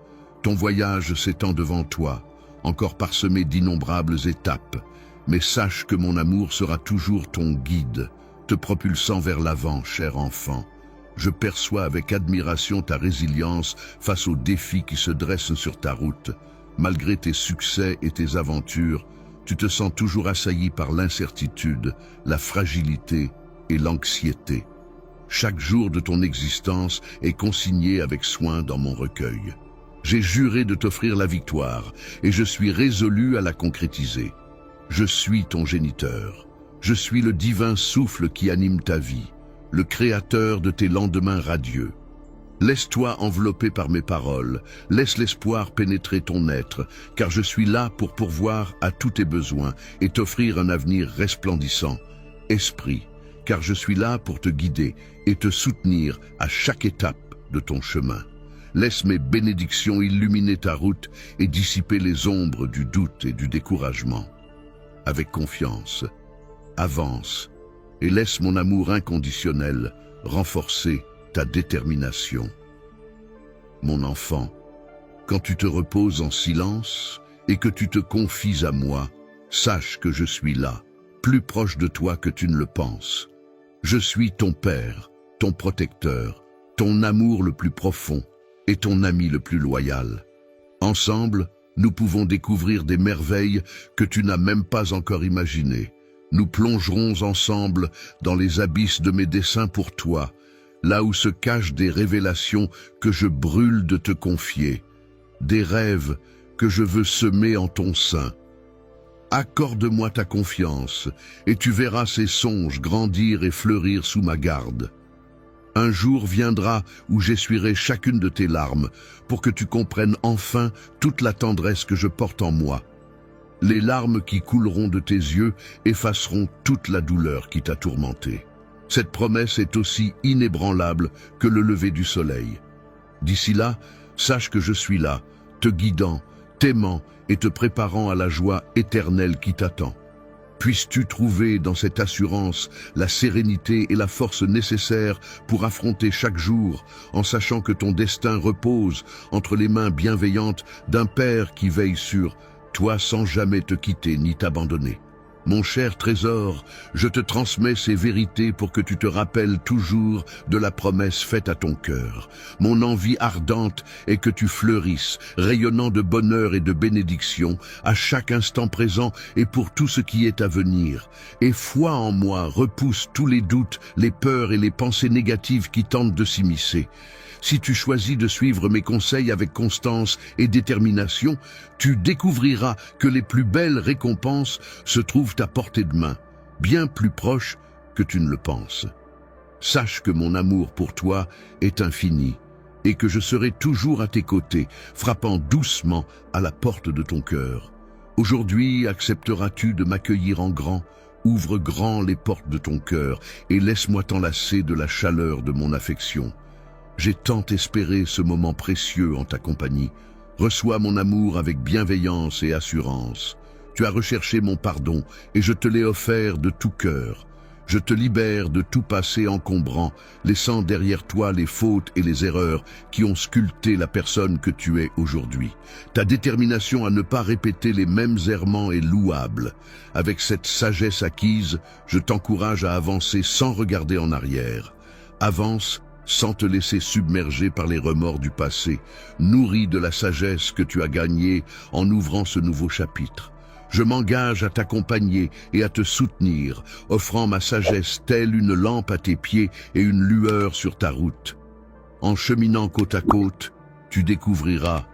Ton voyage s'étend devant toi, encore parsemé d'innombrables étapes, mais sache que mon amour sera toujours ton guide, te propulsant vers l'avant, cher enfant. Je perçois avec admiration ta résilience face aux défis qui se dressent sur ta route. Malgré tes succès et tes aventures, tu te sens toujours assailli par l'incertitude, la fragilité et l'anxiété. Chaque jour de ton existence est consigné avec soin dans mon recueil. J'ai juré de t'offrir la victoire et je suis résolu à la concrétiser. Je suis ton géniteur. Je suis le divin souffle qui anime ta vie, le créateur de tes lendemains radieux. Laisse-toi envelopper par mes paroles, laisse l'espoir pénétrer ton être, car je suis là pour pourvoir à tous tes besoins et t'offrir un avenir resplendissant. Esprit, car je suis là pour te guider et te soutenir à chaque étape de ton chemin. Laisse mes bénédictions illuminer ta route et dissiper les ombres du doute et du découragement. Avec confiance, avance et laisse mon amour inconditionnel renforcer ta détermination. Mon enfant, quand tu te reposes en silence et que tu te confies à moi, sache que je suis là, plus proche de toi que tu ne le penses. Je suis ton Père, ton protecteur, ton amour le plus profond et ton ami le plus loyal. Ensemble, nous pouvons découvrir des merveilles que tu n'as même pas encore imaginées. Nous plongerons ensemble dans les abysses de mes desseins pour toi, là où se cachent des révélations que je brûle de te confier, des rêves que je veux semer en ton sein. Accorde-moi ta confiance, et tu verras ces songes grandir et fleurir sous ma garde. Un jour viendra où j'essuierai chacune de tes larmes, pour que tu comprennes enfin toute la tendresse que je porte en moi. Les larmes qui couleront de tes yeux effaceront toute la douleur qui t'a tourmenté. Cette promesse est aussi inébranlable que le lever du soleil. D'ici là, sache que je suis là, te guidant, t'aimant et te préparant à la joie éternelle qui t'attend. Puisses-tu trouver dans cette assurance la sérénité et la force nécessaires pour affronter chaque jour, en sachant que ton destin repose entre les mains bienveillantes d'un Père qui veille sur toi sans jamais te quitter ni t'abandonner. Mon cher trésor, je te transmets ces vérités pour que tu te rappelles toujours de la promesse faite à ton cœur. Mon envie ardente est que tu fleurisses, rayonnant de bonheur et de bénédiction, à chaque instant présent et pour tout ce qui est à venir. Et foi en moi repousse tous les doutes, les peurs et les pensées négatives qui tentent de s'immiscer. Si tu choisis de suivre mes conseils avec constance et détermination, tu découvriras que les plus belles récompenses se trouvent à portée de main, bien plus proches que tu ne le penses. Sache que mon amour pour toi est infini et que je serai toujours à tes côtés, frappant doucement à la porte de ton cœur. Aujourd'hui, accepteras-tu de m'accueillir en grand? Ouvre grand les portes de ton cœur et laisse-moi t'enlacer de la chaleur de mon affection. J'ai tant espéré ce moment précieux en ta compagnie. Reçois mon amour avec bienveillance et assurance. Tu as recherché mon pardon et je te l'ai offert de tout cœur. Je te libère de tout passé encombrant, laissant derrière toi les fautes et les erreurs qui ont sculpté la personne que tu es aujourd'hui. Ta détermination à ne pas répéter les mêmes errements est louable. Avec cette sagesse acquise, je t'encourage à avancer sans regarder en arrière. Avance sans te laisser submerger par les remords du passé, nourri de la sagesse que tu as gagnée en ouvrant ce nouveau chapitre. Je m'engage à t'accompagner et à te soutenir, offrant ma sagesse telle une lampe à tes pieds et une lueur sur ta route. En cheminant côte à côte, tu découvriras.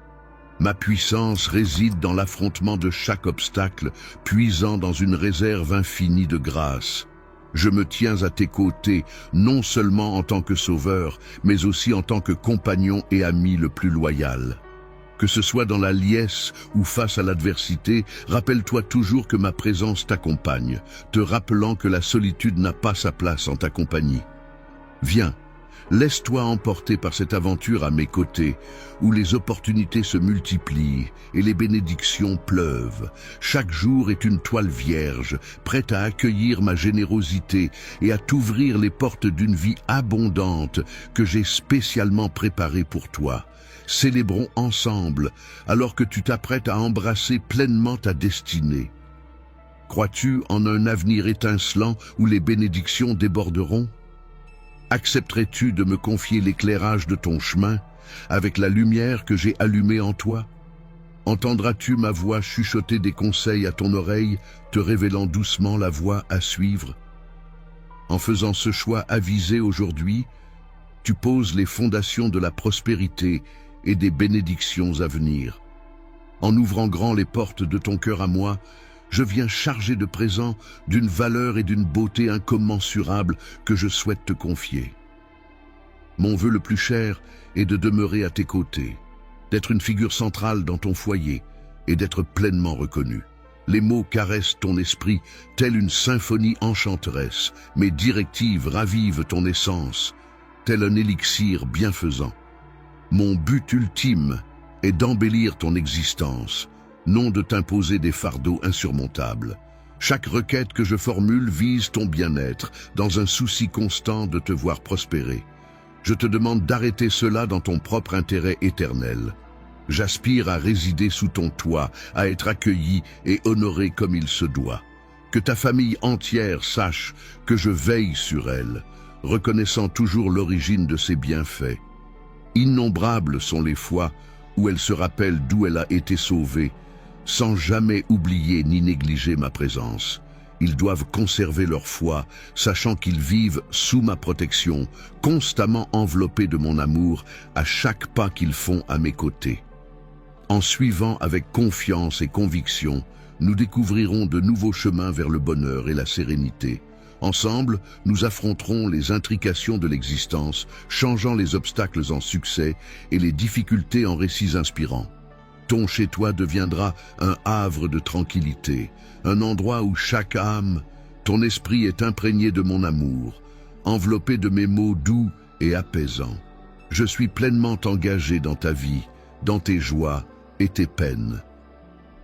Ma puissance réside dans l'affrontement de chaque obstacle, puisant dans une réserve infinie de grâce. Je me tiens à tes côtés, non seulement en tant que sauveur, mais aussi en tant que compagnon et ami le plus loyal. Que ce soit dans la liesse ou face à l'adversité, rappelle-toi toujours que ma présence t'accompagne, te rappelant que la solitude n'a pas sa place en ta compagnie. Viens, laisse-toi emporter par cette aventure à mes côtés, où les opportunités se multiplient et les bénédictions pleuvent. Chaque jour est une toile vierge, prête à accueillir ma générosité et à t'ouvrir les portes d'une vie abondante que j'ai spécialement préparée pour toi. Célébrons ensemble, alors que tu t'apprêtes à embrasser pleinement ta destinée. Crois-tu en un avenir étincelant où les bénédictions déborderont? Accepterais-tu de me confier l'éclairage de ton chemin, avec la lumière que j'ai allumée en toi? Entendras-tu ma voix chuchoter des conseils à ton oreille, te révélant doucement la voie à suivre? En faisant ce choix avisé aujourd'hui, tu poses les fondations de la prospérité et des bénédictions à venir. En ouvrant grand les portes de ton cœur à moi, je viens chargé de présents d'une valeur et d'une beauté incommensurables que je souhaite te confier. Mon vœu le plus cher est de demeurer à tes côtés, d'être une figure centrale dans ton foyer et d'être pleinement reconnu. Les mots caressent ton esprit, telle une symphonie enchanteresse. Mes directives ravivent ton essence, tel un élixir bienfaisant. Mon but ultime est d'embellir ton existence, non de t'imposer des fardeaux insurmontables. Chaque requête que je formule vise ton bien-être, dans un souci constant de te voir prospérer. Je te demande d'arrêter cela dans ton propre intérêt éternel. J'aspire à résider sous ton toit, à être accueilli et honoré comme il se doit. Que ta famille entière sache que je veille sur elle, reconnaissant toujours l'origine de ses bienfaits. Innombrables sont les fois où elle se rappelle d'où elle a été sauvée, sans jamais oublier ni négliger ma présence. Ils doivent conserver leur foi, sachant qu'ils vivent sous ma protection, constamment enveloppés de mon amour à chaque pas qu'ils font à mes côtés. En suivant avec confiance et conviction, nous découvrirons de nouveaux chemins vers le bonheur et la sérénité. Ensemble, nous affronterons les intrications de l'existence, changeant les obstacles en succès et les difficultés en récits inspirants. Ton chez-toi deviendra un havre de tranquillité, un endroit où chaque âme, ton esprit est imprégné de mon amour, enveloppé de mes mots doux et apaisants. Je suis pleinement engagé dans ta vie, dans tes joies et tes peines.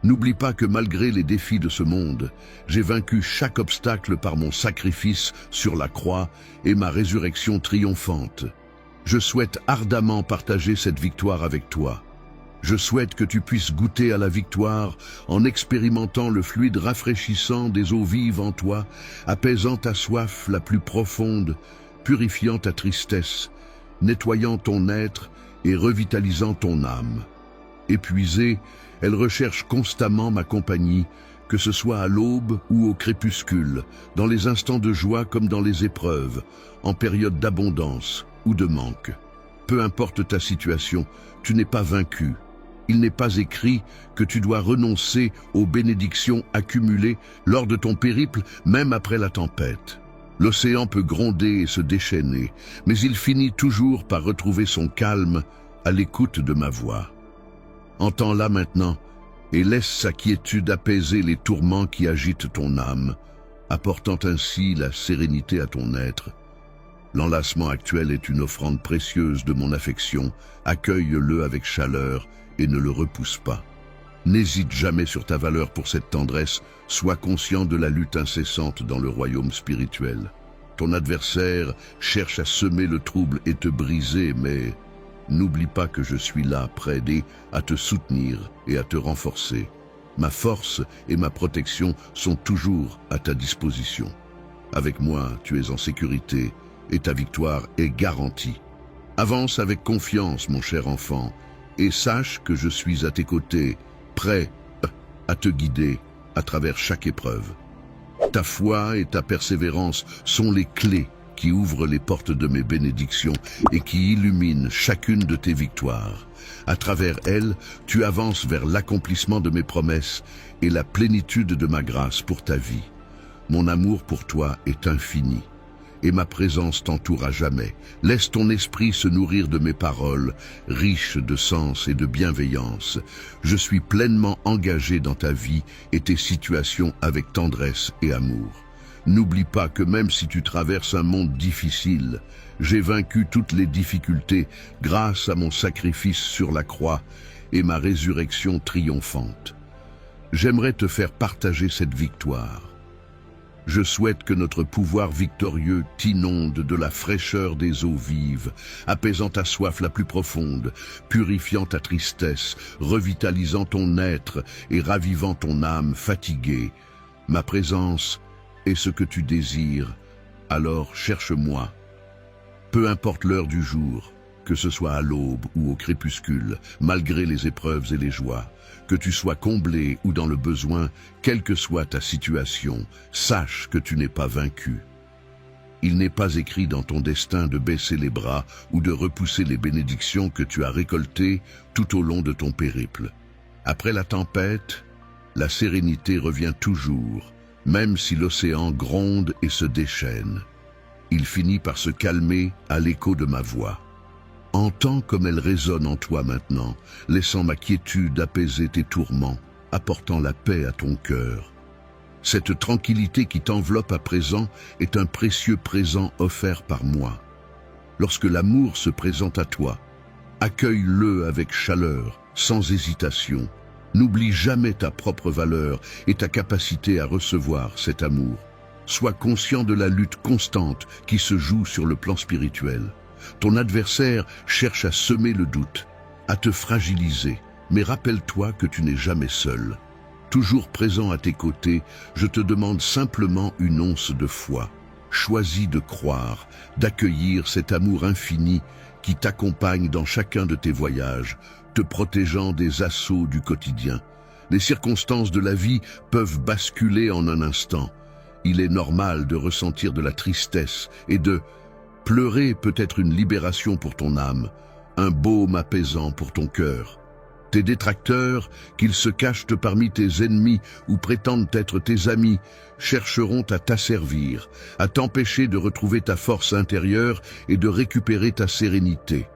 N'oublie pas que malgré les défis de ce monde, j'ai vaincu chaque obstacle par mon sacrifice sur la croix et ma résurrection triomphante. Je souhaite ardemment partager cette victoire avec toi. Je souhaite que tu puisses goûter à la victoire en expérimentant le fluide rafraîchissant des eaux vives en toi, apaisant ta soif la plus profonde, purifiant ta tristesse, nettoyant ton être et revitalisant ton âme. Épuisée, elle recherche constamment ma compagnie, que ce soit à l'aube ou au crépuscule, dans les instants de joie comme dans les épreuves, en période d'abondance ou de manque. Peu importe ta situation, tu n'es pas vaincu. Il n'est pas écrit que tu dois renoncer aux bénédictions accumulées lors de ton périple, même après la tempête. L'océan peut gronder et se déchaîner, mais il finit toujours par retrouver son calme à l'écoute de ma voix. Entends-la maintenant et laisse sa quiétude apaiser les tourments qui agitent ton âme, apportant ainsi la sérénité à ton être. L'enlacement actuel est une offrande précieuse de mon affection, accueille-le avec chaleur et ne le repousse pas. N'hésite jamais sur ta valeur pour cette tendresse, sois conscient de la lutte incessante dans le royaume spirituel. Ton adversaire cherche à semer le trouble et te briser, mais n'oublie pas que je suis là, prêt à te soutenir et à te renforcer. Ma force et ma protection sont toujours à ta disposition. Avec moi, tu es en sécurité et ta victoire est garantie. Avance avec confiance, mon cher enfant, et sache que je suis à tes côtés, prêt à te guider à travers chaque épreuve. Ta foi et ta persévérance sont les clés qui ouvrent les portes de mes bénédictions et qui illuminent chacune de tes victoires. À travers elles, tu avances vers l'accomplissement de mes promesses et la plénitude de ma grâce pour ta vie. Mon amour pour toi est infini, et ma présence t'entoure à jamais. Laisse ton esprit se nourrir de mes paroles, riches de sens et de bienveillance. Je suis pleinement engagé dans ta vie et tes situations avec tendresse et amour. N'oublie pas que même si tu traverses un monde difficile, j'ai vaincu toutes les difficultés grâce à mon sacrifice sur la croix et ma résurrection triomphante. J'aimerais te faire partager cette victoire. Je souhaite que notre pouvoir victorieux t'inonde de la fraîcheur des eaux vives, apaisant ta soif la plus profonde, purifiant ta tristesse, revitalisant ton être et ravivant ton âme fatiguée. Ma présence est ce que tu désires, alors cherche-moi. Peu importe l'heure du jour, que ce soit à l'aube ou au crépuscule, malgré les épreuves et les joies, que tu sois comblé ou dans le besoin, quelle que soit ta situation, sache que tu n'es pas vaincu. Il n'est pas écrit dans ton destin de baisser les bras ou de repousser les bénédictions que tu as récoltées tout au long de ton périple. Après la tempête, la sérénité revient toujours, même si l'océan gronde et se déchaîne. Il finit par se calmer à l'écho de ma voix. Entends comme elle résonne en toi maintenant, laissant ma quiétude apaiser tes tourments, apportant la paix à ton cœur. Cette tranquillité qui t'enveloppe à présent est un précieux présent offert par moi. Lorsque l'amour se présente à toi, accueille-le avec chaleur, sans hésitation. N'oublie jamais ta propre valeur et ta capacité à recevoir cet amour. Sois conscient de la lutte constante qui se joue sur le plan spirituel. Ton adversaire cherche à semer le doute, à te fragiliser, mais rappelle-toi que tu n'es jamais seul. Toujours présent à tes côtés, je te demande simplement une once de foi. Choisis de croire, d'accueillir cet amour infini qui t'accompagne dans chacun de tes voyages, te protégeant des assauts du quotidien. Les circonstances de la vie peuvent basculer en un instant. Il est normal de ressentir de la tristesse et de pleurer peut être une libération pour ton âme, un baume apaisant pour ton cœur. Tes détracteurs, qu'ils se cachent parmi tes ennemis ou prétendent être tes amis, chercheront à t'asservir, à t'empêcher de retrouver ta force intérieure et de récupérer ta sérénité.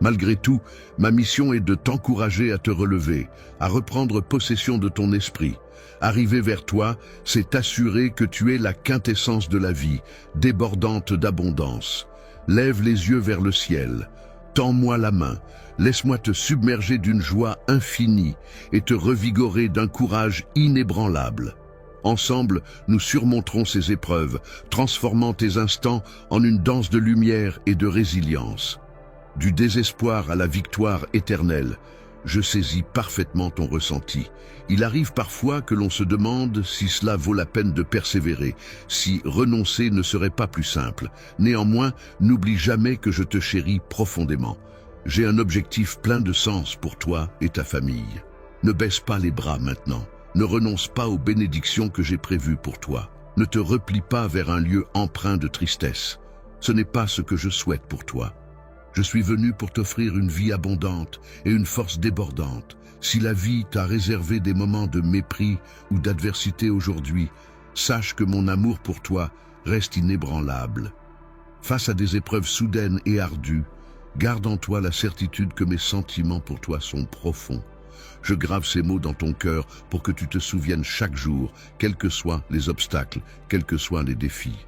Malgré tout, ma mission est de t'encourager à te relever, à reprendre possession de ton esprit. Arriver vers toi, c'est t'assurer que tu es la quintessence de la vie, débordante d'abondance. Lève les yeux vers le ciel. Tends-moi la main, laisse-moi te submerger d'une joie infinie et te revigorer d'un courage inébranlable. Ensemble, nous surmonterons ces épreuves, transformant tes instants en une danse de lumière et de résilience. Du désespoir à la victoire éternelle, je saisis parfaitement ton ressenti. Il arrive parfois que l'on se demande si cela vaut la peine de persévérer, si renoncer ne serait pas plus simple. Néanmoins, n'oublie jamais que je te chéris profondément. J'ai un objectif plein de sens pour toi et ta famille. Ne baisse pas les bras maintenant. Ne renonce pas aux bénédictions que j'ai prévues pour toi. Ne te replie pas vers un lieu empreint de tristesse. Ce n'est pas ce que je souhaite pour toi. Je suis venu pour t'offrir une vie abondante et une force débordante. Si la vie t'a réservé des moments de mépris ou d'adversité aujourd'hui, sache que mon amour pour toi reste inébranlable. Face à des épreuves soudaines et ardues, garde en toi la certitude que mes sentiments pour toi sont profonds. Je grave ces mots dans ton cœur pour que tu te souviennes chaque jour, quels que soient les obstacles, quels que soient les défis.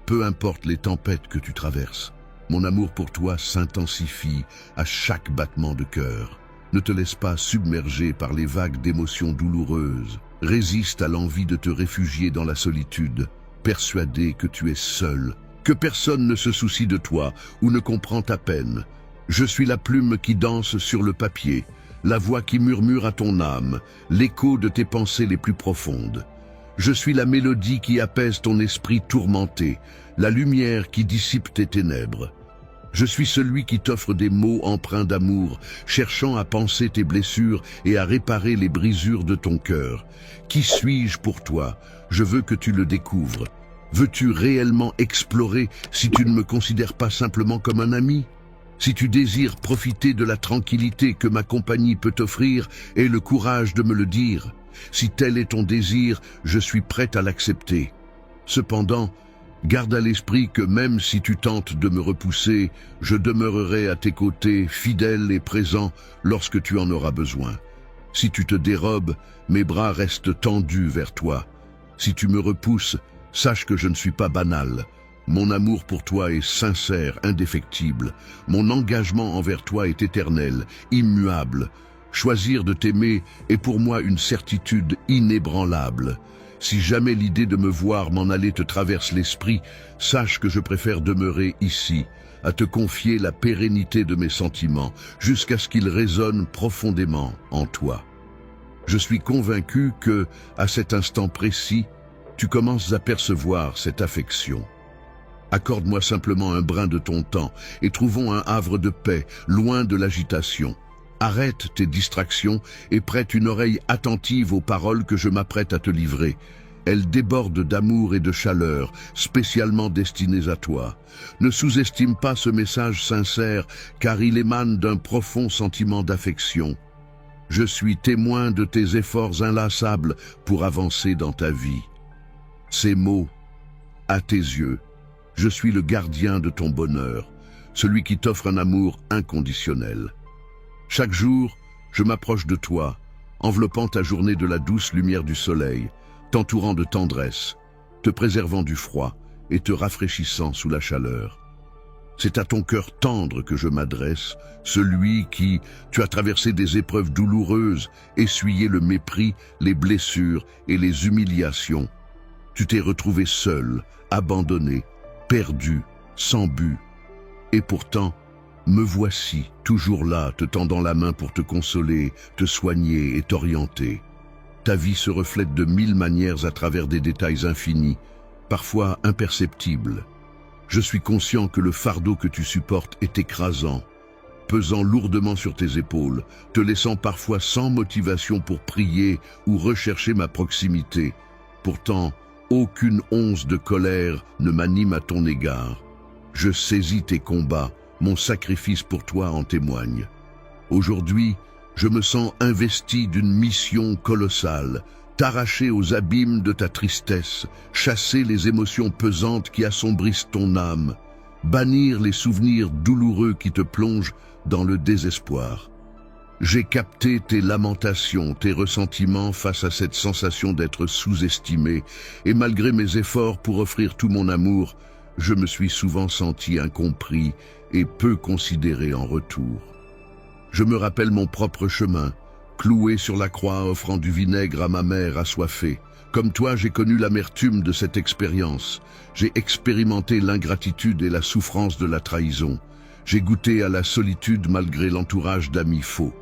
Peu importe les tempêtes que tu traverses, mon amour pour toi s'intensifie à chaque battement de cœur. Ne te laisse pas submerger par les vagues d'émotions douloureuses. Résiste à l'envie de te réfugier dans la solitude, persuadé que tu es seul, que personne ne se soucie de toi ou ne comprend ta peine. Je suis la plume qui danse sur le papier, la voix qui murmure à ton âme, l'écho de tes pensées les plus profondes. Je suis la mélodie qui apaise ton esprit tourmenté, la lumière qui dissipe tes ténèbres. Je suis celui qui t'offre des mots empreints d'amour, cherchant à panser tes blessures et à réparer les brisures de ton cœur. Qui suis-je pour toi? Je veux que tu le découvres. Veux-tu réellement explorer si tu ne me considères pas simplement comme un ami? Si tu désires profiter de la tranquillité que ma compagnie peut t'offrir, aie le courage de me le dire. Si tel est ton désir, je suis prêt à l'accepter. Cependant, garde à l'esprit que même si tu tentes de me repousser, je demeurerai à tes côtés, fidèle et présent lorsque tu en auras besoin. Si tu te dérobes, mes bras restent tendus vers toi. Si tu me repousses, sache que je ne suis pas banal. Mon amour pour toi est sincère, indéfectible. Mon engagement envers toi est éternel, immuable. Choisir de t'aimer est pour moi une certitude inébranlable. Si jamais l'idée de me voir m'en aller te traverse l'esprit, sache que je préfère demeurer ici, à te confier la pérennité de mes sentiments, jusqu'à ce qu'ils résonnent profondément en toi. Je suis convaincu que, à cet instant précis, tu commences à percevoir cette affection. Accorde-moi simplement un brin de ton temps et trouvons un havre de paix, loin de l'agitation. Arrête tes distractions et prête une oreille attentive aux paroles que je m'apprête à te livrer. Elles débordent d'amour et de chaleur, spécialement destinées à toi. Ne sous-estime pas ce message sincère, car il émane d'un profond sentiment d'affection. Je suis témoin de tes efforts inlassables pour avancer dans ta vie. Ces mots, à tes yeux, je suis le gardien de ton bonheur, celui qui t'offre un amour inconditionnel. Chaque jour, je m'approche de toi, enveloppant ta journée de la douce lumière du soleil, t'entourant de tendresse, te préservant du froid et te rafraîchissant sous la chaleur. C'est à ton cœur tendre que je m'adresse, celui qui, tu as traversé des épreuves douloureuses, essuyé le mépris, les blessures et les humiliations. Tu t'es retrouvé seul, abandonné, perdu, sans but. Et pourtant, me voici, toujours là, te tendant la main pour te consoler, te soigner et t'orienter. Ta vie se reflète de mille manières à travers des détails infinis, parfois imperceptibles. Je suis conscient que le fardeau que tu supportes est écrasant, pesant lourdement sur tes épaules, te laissant parfois sans motivation pour prier ou rechercher ma proximité. Pourtant, aucune once de colère ne m'anime à ton égard. Je saisis tes combats, mon sacrifice pour toi en témoigne. Aujourd'hui, je me sens investi d'une mission colossale, t'arracher aux abîmes de ta tristesse, chasser les émotions pesantes qui assombrissent ton âme, bannir les souvenirs douloureux qui te plongent dans le désespoir. J'ai capté tes lamentations, tes ressentiments face à cette sensation d'être sous-estimé, et malgré mes efforts pour offrir tout mon amour, je me suis souvent senti incompris et peu considéré en retour. Je me rappelle mon propre chemin, cloué sur la croix offrant du vinaigre à ma mère assoiffée. Comme toi, j'ai connu l'amertume de cette expérience. J'ai expérimenté l'ingratitude et la souffrance de la trahison. J'ai goûté à la solitude malgré l'entourage d'amis faux.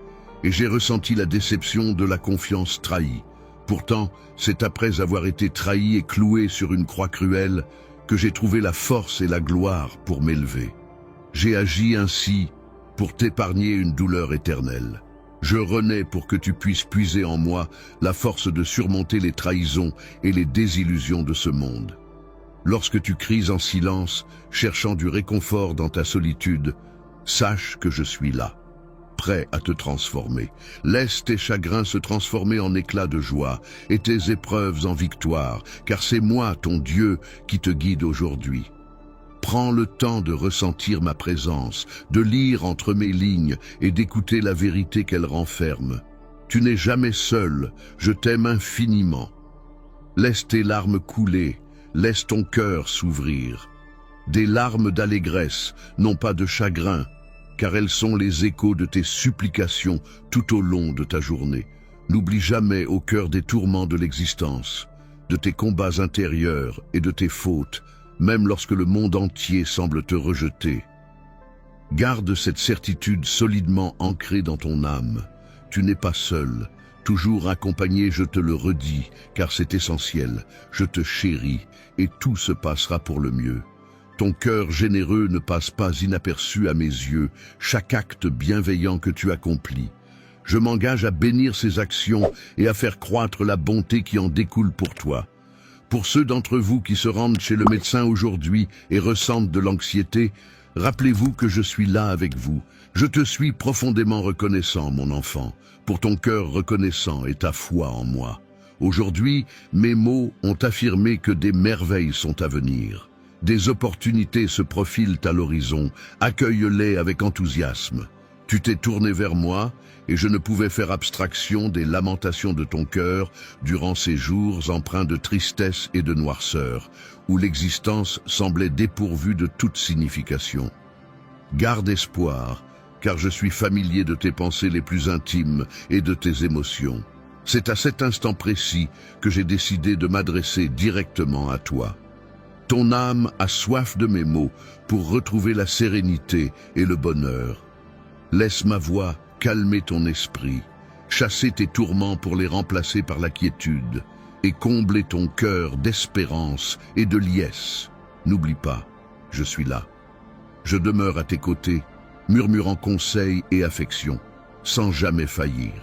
Et j'ai ressenti la déception de la confiance trahie. Pourtant, c'est après avoir été trahi et cloué sur une croix cruelle que j'ai trouvé la force et la gloire pour m'élever. J'ai agi ainsi pour t'épargner une douleur éternelle. Je renais pour que tu puisses puiser en moi la force de surmonter les trahisons et les désillusions de ce monde. Lorsque tu cries en silence, cherchant du réconfort dans ta solitude, sache que je suis là, prêt à te transformer. Laisse tes chagrins se transformer en éclats de joie et tes épreuves en victoire, car c'est moi, ton Dieu, qui te guide aujourd'hui. Prends le temps de ressentir ma présence, de lire entre mes lignes et d'écouter la vérité qu'elle renferme. Tu n'es jamais seul, je t'aime infiniment. Laisse tes larmes couler, laisse ton cœur s'ouvrir. Des larmes d'allégresse, non pas de chagrin, car elles sont les échos de tes supplications tout au long de ta journée. N'oublie jamais au cœur des tourments de l'existence, de tes combats intérieurs et de tes fautes, même lorsque le monde entier semble te rejeter. Garde cette certitude solidement ancrée dans ton âme. Tu n'es pas seul, toujours accompagné, je te le redis, car c'est essentiel. Je te chéris et tout se passera pour le mieux. Ton cœur généreux ne passe pas inaperçu à mes yeux, chaque acte bienveillant que tu accomplis. Je m'engage à bénir ces actions et à faire croître la bonté qui en découle pour toi. Pour ceux d'entre vous qui se rendent chez le médecin aujourd'hui et ressentent de l'anxiété, rappelez-vous que je suis là avec vous. Je te suis profondément reconnaissant, mon enfant, pour ton cœur reconnaissant et ta foi en moi. Aujourd'hui, mes mots ont affirmé que des merveilles sont à venir. Des opportunités se profilent à l'horizon. Accueille-les avec enthousiasme. Tu t'es tourné vers moi et je ne pouvais faire abstraction des lamentations de ton cœur durant ces jours empreints de tristesse et de noirceur, où l'existence semblait dépourvue de toute signification. Garde espoir, car je suis familier de tes pensées les plus intimes et de tes émotions. C'est à cet instant précis que j'ai décidé de m'adresser directement à toi. Ton âme a soif de mes mots pour retrouver la sérénité et le bonheur. Laisse ma voix calmer ton esprit, chasser tes tourments pour les remplacer par la quiétude et combler ton cœur d'espérance et de liesse. N'oublie pas, je suis là. Je demeure à tes côtés, murmurant conseils et affection, sans jamais faillir.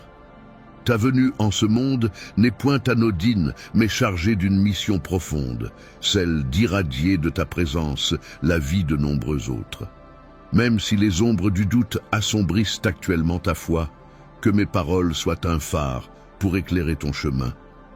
Ta venue en ce monde n'est point anodine, mais chargée d'une mission profonde, celle d'irradier de ta présence la vie de nombreux autres. Même si les ombres du doute assombrissent actuellement ta foi, que mes paroles soient un phare pour éclairer ton chemin.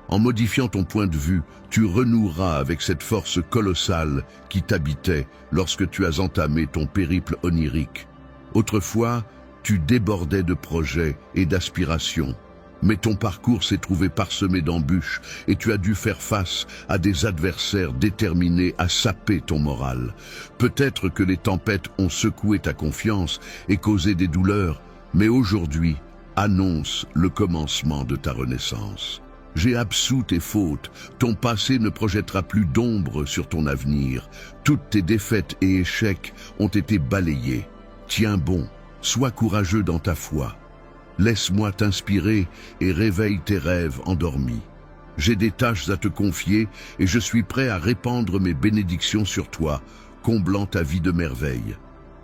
En modifiant ton point de vue, tu renoueras avec cette force colossale qui t'habitait lorsque tu as entamé ton périple onirique. Autrefois, tu débordais de projets et d'aspirations. Mais ton parcours s'est trouvé parsemé d'embûches et tu as dû faire face à des adversaires déterminés à saper ton moral. Peut-être que les tempêtes ont secoué ta confiance et causé des douleurs, mais aujourd'hui annonce le commencement de ta renaissance. J'ai absous tes fautes, ton passé ne projettera plus d'ombre sur ton avenir. Toutes tes défaites et échecs ont été balayés. Tiens bon, sois courageux dans ta foi. Laisse-moi t'inspirer et réveille tes rêves endormis. J'ai des tâches à te confier et je suis prêt à répandre mes bénédictions sur toi, comblant ta vie de merveilles.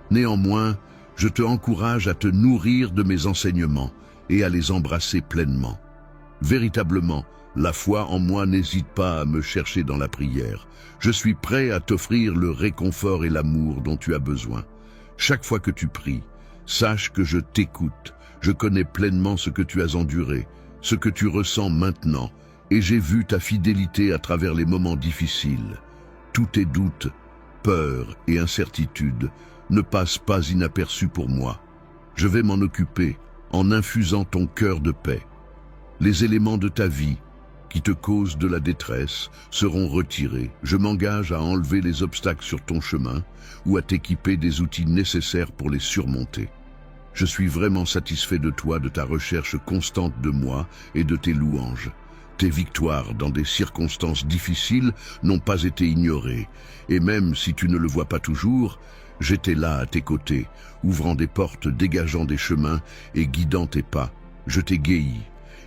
Néanmoins, je te encourage à te nourrir de mes enseignements et à les embrasser pleinement. Véritablement, la foi en moi n'hésite pas à me chercher dans la prière. Je suis prêt à t'offrir le réconfort et l'amour dont tu as besoin. Chaque fois que tu pries, sache que je t'écoute. Je connais pleinement ce que tu as enduré, ce que tu ressens maintenant, et j'ai vu ta fidélité à travers les moments difficiles. Tous tes doutes, peurs et incertitudes ne passent pas inaperçus pour moi. Je vais m'en occuper en infusant ton cœur de paix. Les éléments de ta vie, qui te causent de la détresse seront retirés. Je m'engage à enlever les obstacles sur ton chemin ou à t'équiper des outils nécessaires pour les surmonter. Je suis vraiment satisfait de toi, de ta recherche constante de moi et de tes louanges. Tes victoires dans des circonstances difficiles n'ont pas été ignorées, et même si tu ne le vois pas toujours, j'étais là à tes côtés, ouvrant des portes, dégageant des chemins et guidant tes pas. Je t'ai guéri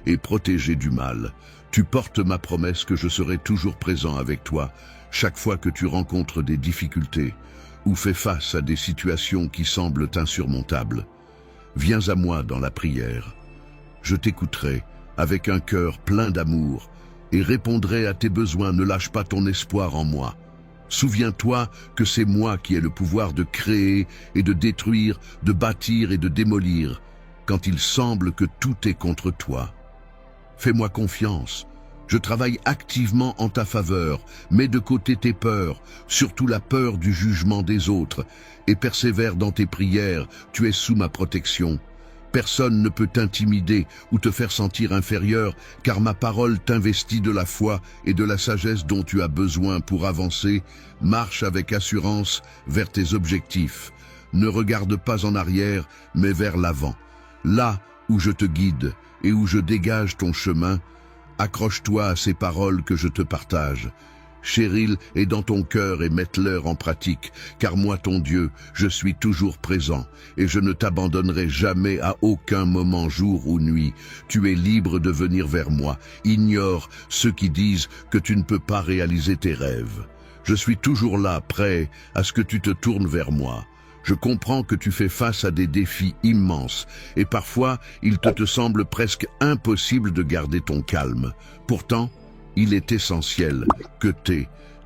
et protégé du mal. Tu portes ma promesse que je serai toujours présent avec toi, chaque fois que tu rencontres des difficultés ou fais face à des situations qui semblent insurmontables. Viens à moi dans la prière. Je t'écouterai avec un cœur plein d'amour et répondrai à tes besoins. Ne lâche pas ton espoir en moi. Souviens-toi que c'est moi qui ai le pouvoir de créer et de détruire, de bâtir et de démolir, quand il semble que tout est contre toi. Fais-moi confiance. Je travaille activement en ta faveur, mets de côté tes peurs, surtout la peur du jugement des autres, et persévère dans tes prières. Tu es sous ma protection. Personne ne peut t'intimider ou te faire sentir inférieur, car ma parole t'investit de la foi et de la sagesse dont tu as besoin pour avancer. Marche avec assurance vers tes objectifs. Ne regarde pas en arrière, mais vers l'avant. Là où je te guide et où je dégage ton chemin, accroche-toi à ces paroles que je te partage. Chérie, est dans ton cœur et mette-leur en pratique, car moi, ton Dieu, je suis toujours présent et je ne t'abandonnerai jamais à aucun moment, jour ou nuit. Tu es libre de venir vers moi. Ignore ceux qui disent que tu ne peux pas réaliser tes rêves. Je suis toujours là, prêt à ce que tu te tournes vers moi. Je comprends que tu fais face à des défis immenses et parfois il te semble presque impossible de garder ton calme. Pourtant, il est essentiel que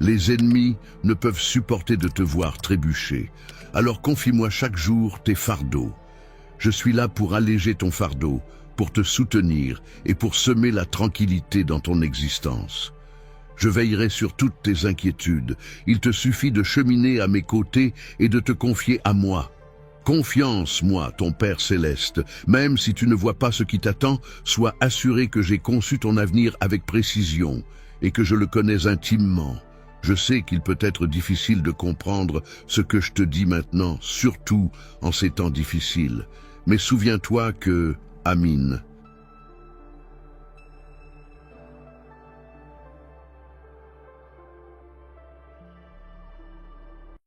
les ennemis ne peuvent supporter de te voir trébucher. Alors confie-moi chaque jour tes fardeaux. Je suis là pour alléger ton fardeau, pour te soutenir et pour semer la tranquillité dans ton existence. Je veillerai sur toutes tes inquiétudes. Il te suffit de cheminer à mes côtés et de te confier à moi. Confiance, moi, ton Père céleste. Même si tu ne vois pas ce qui t'attend, sois assuré que j'ai conçu ton avenir avec précision et que je le connais intimement. Je sais qu'il peut être difficile de comprendre ce que je te dis maintenant, surtout en ces temps difficiles. Mais souviens-toi que, Amin,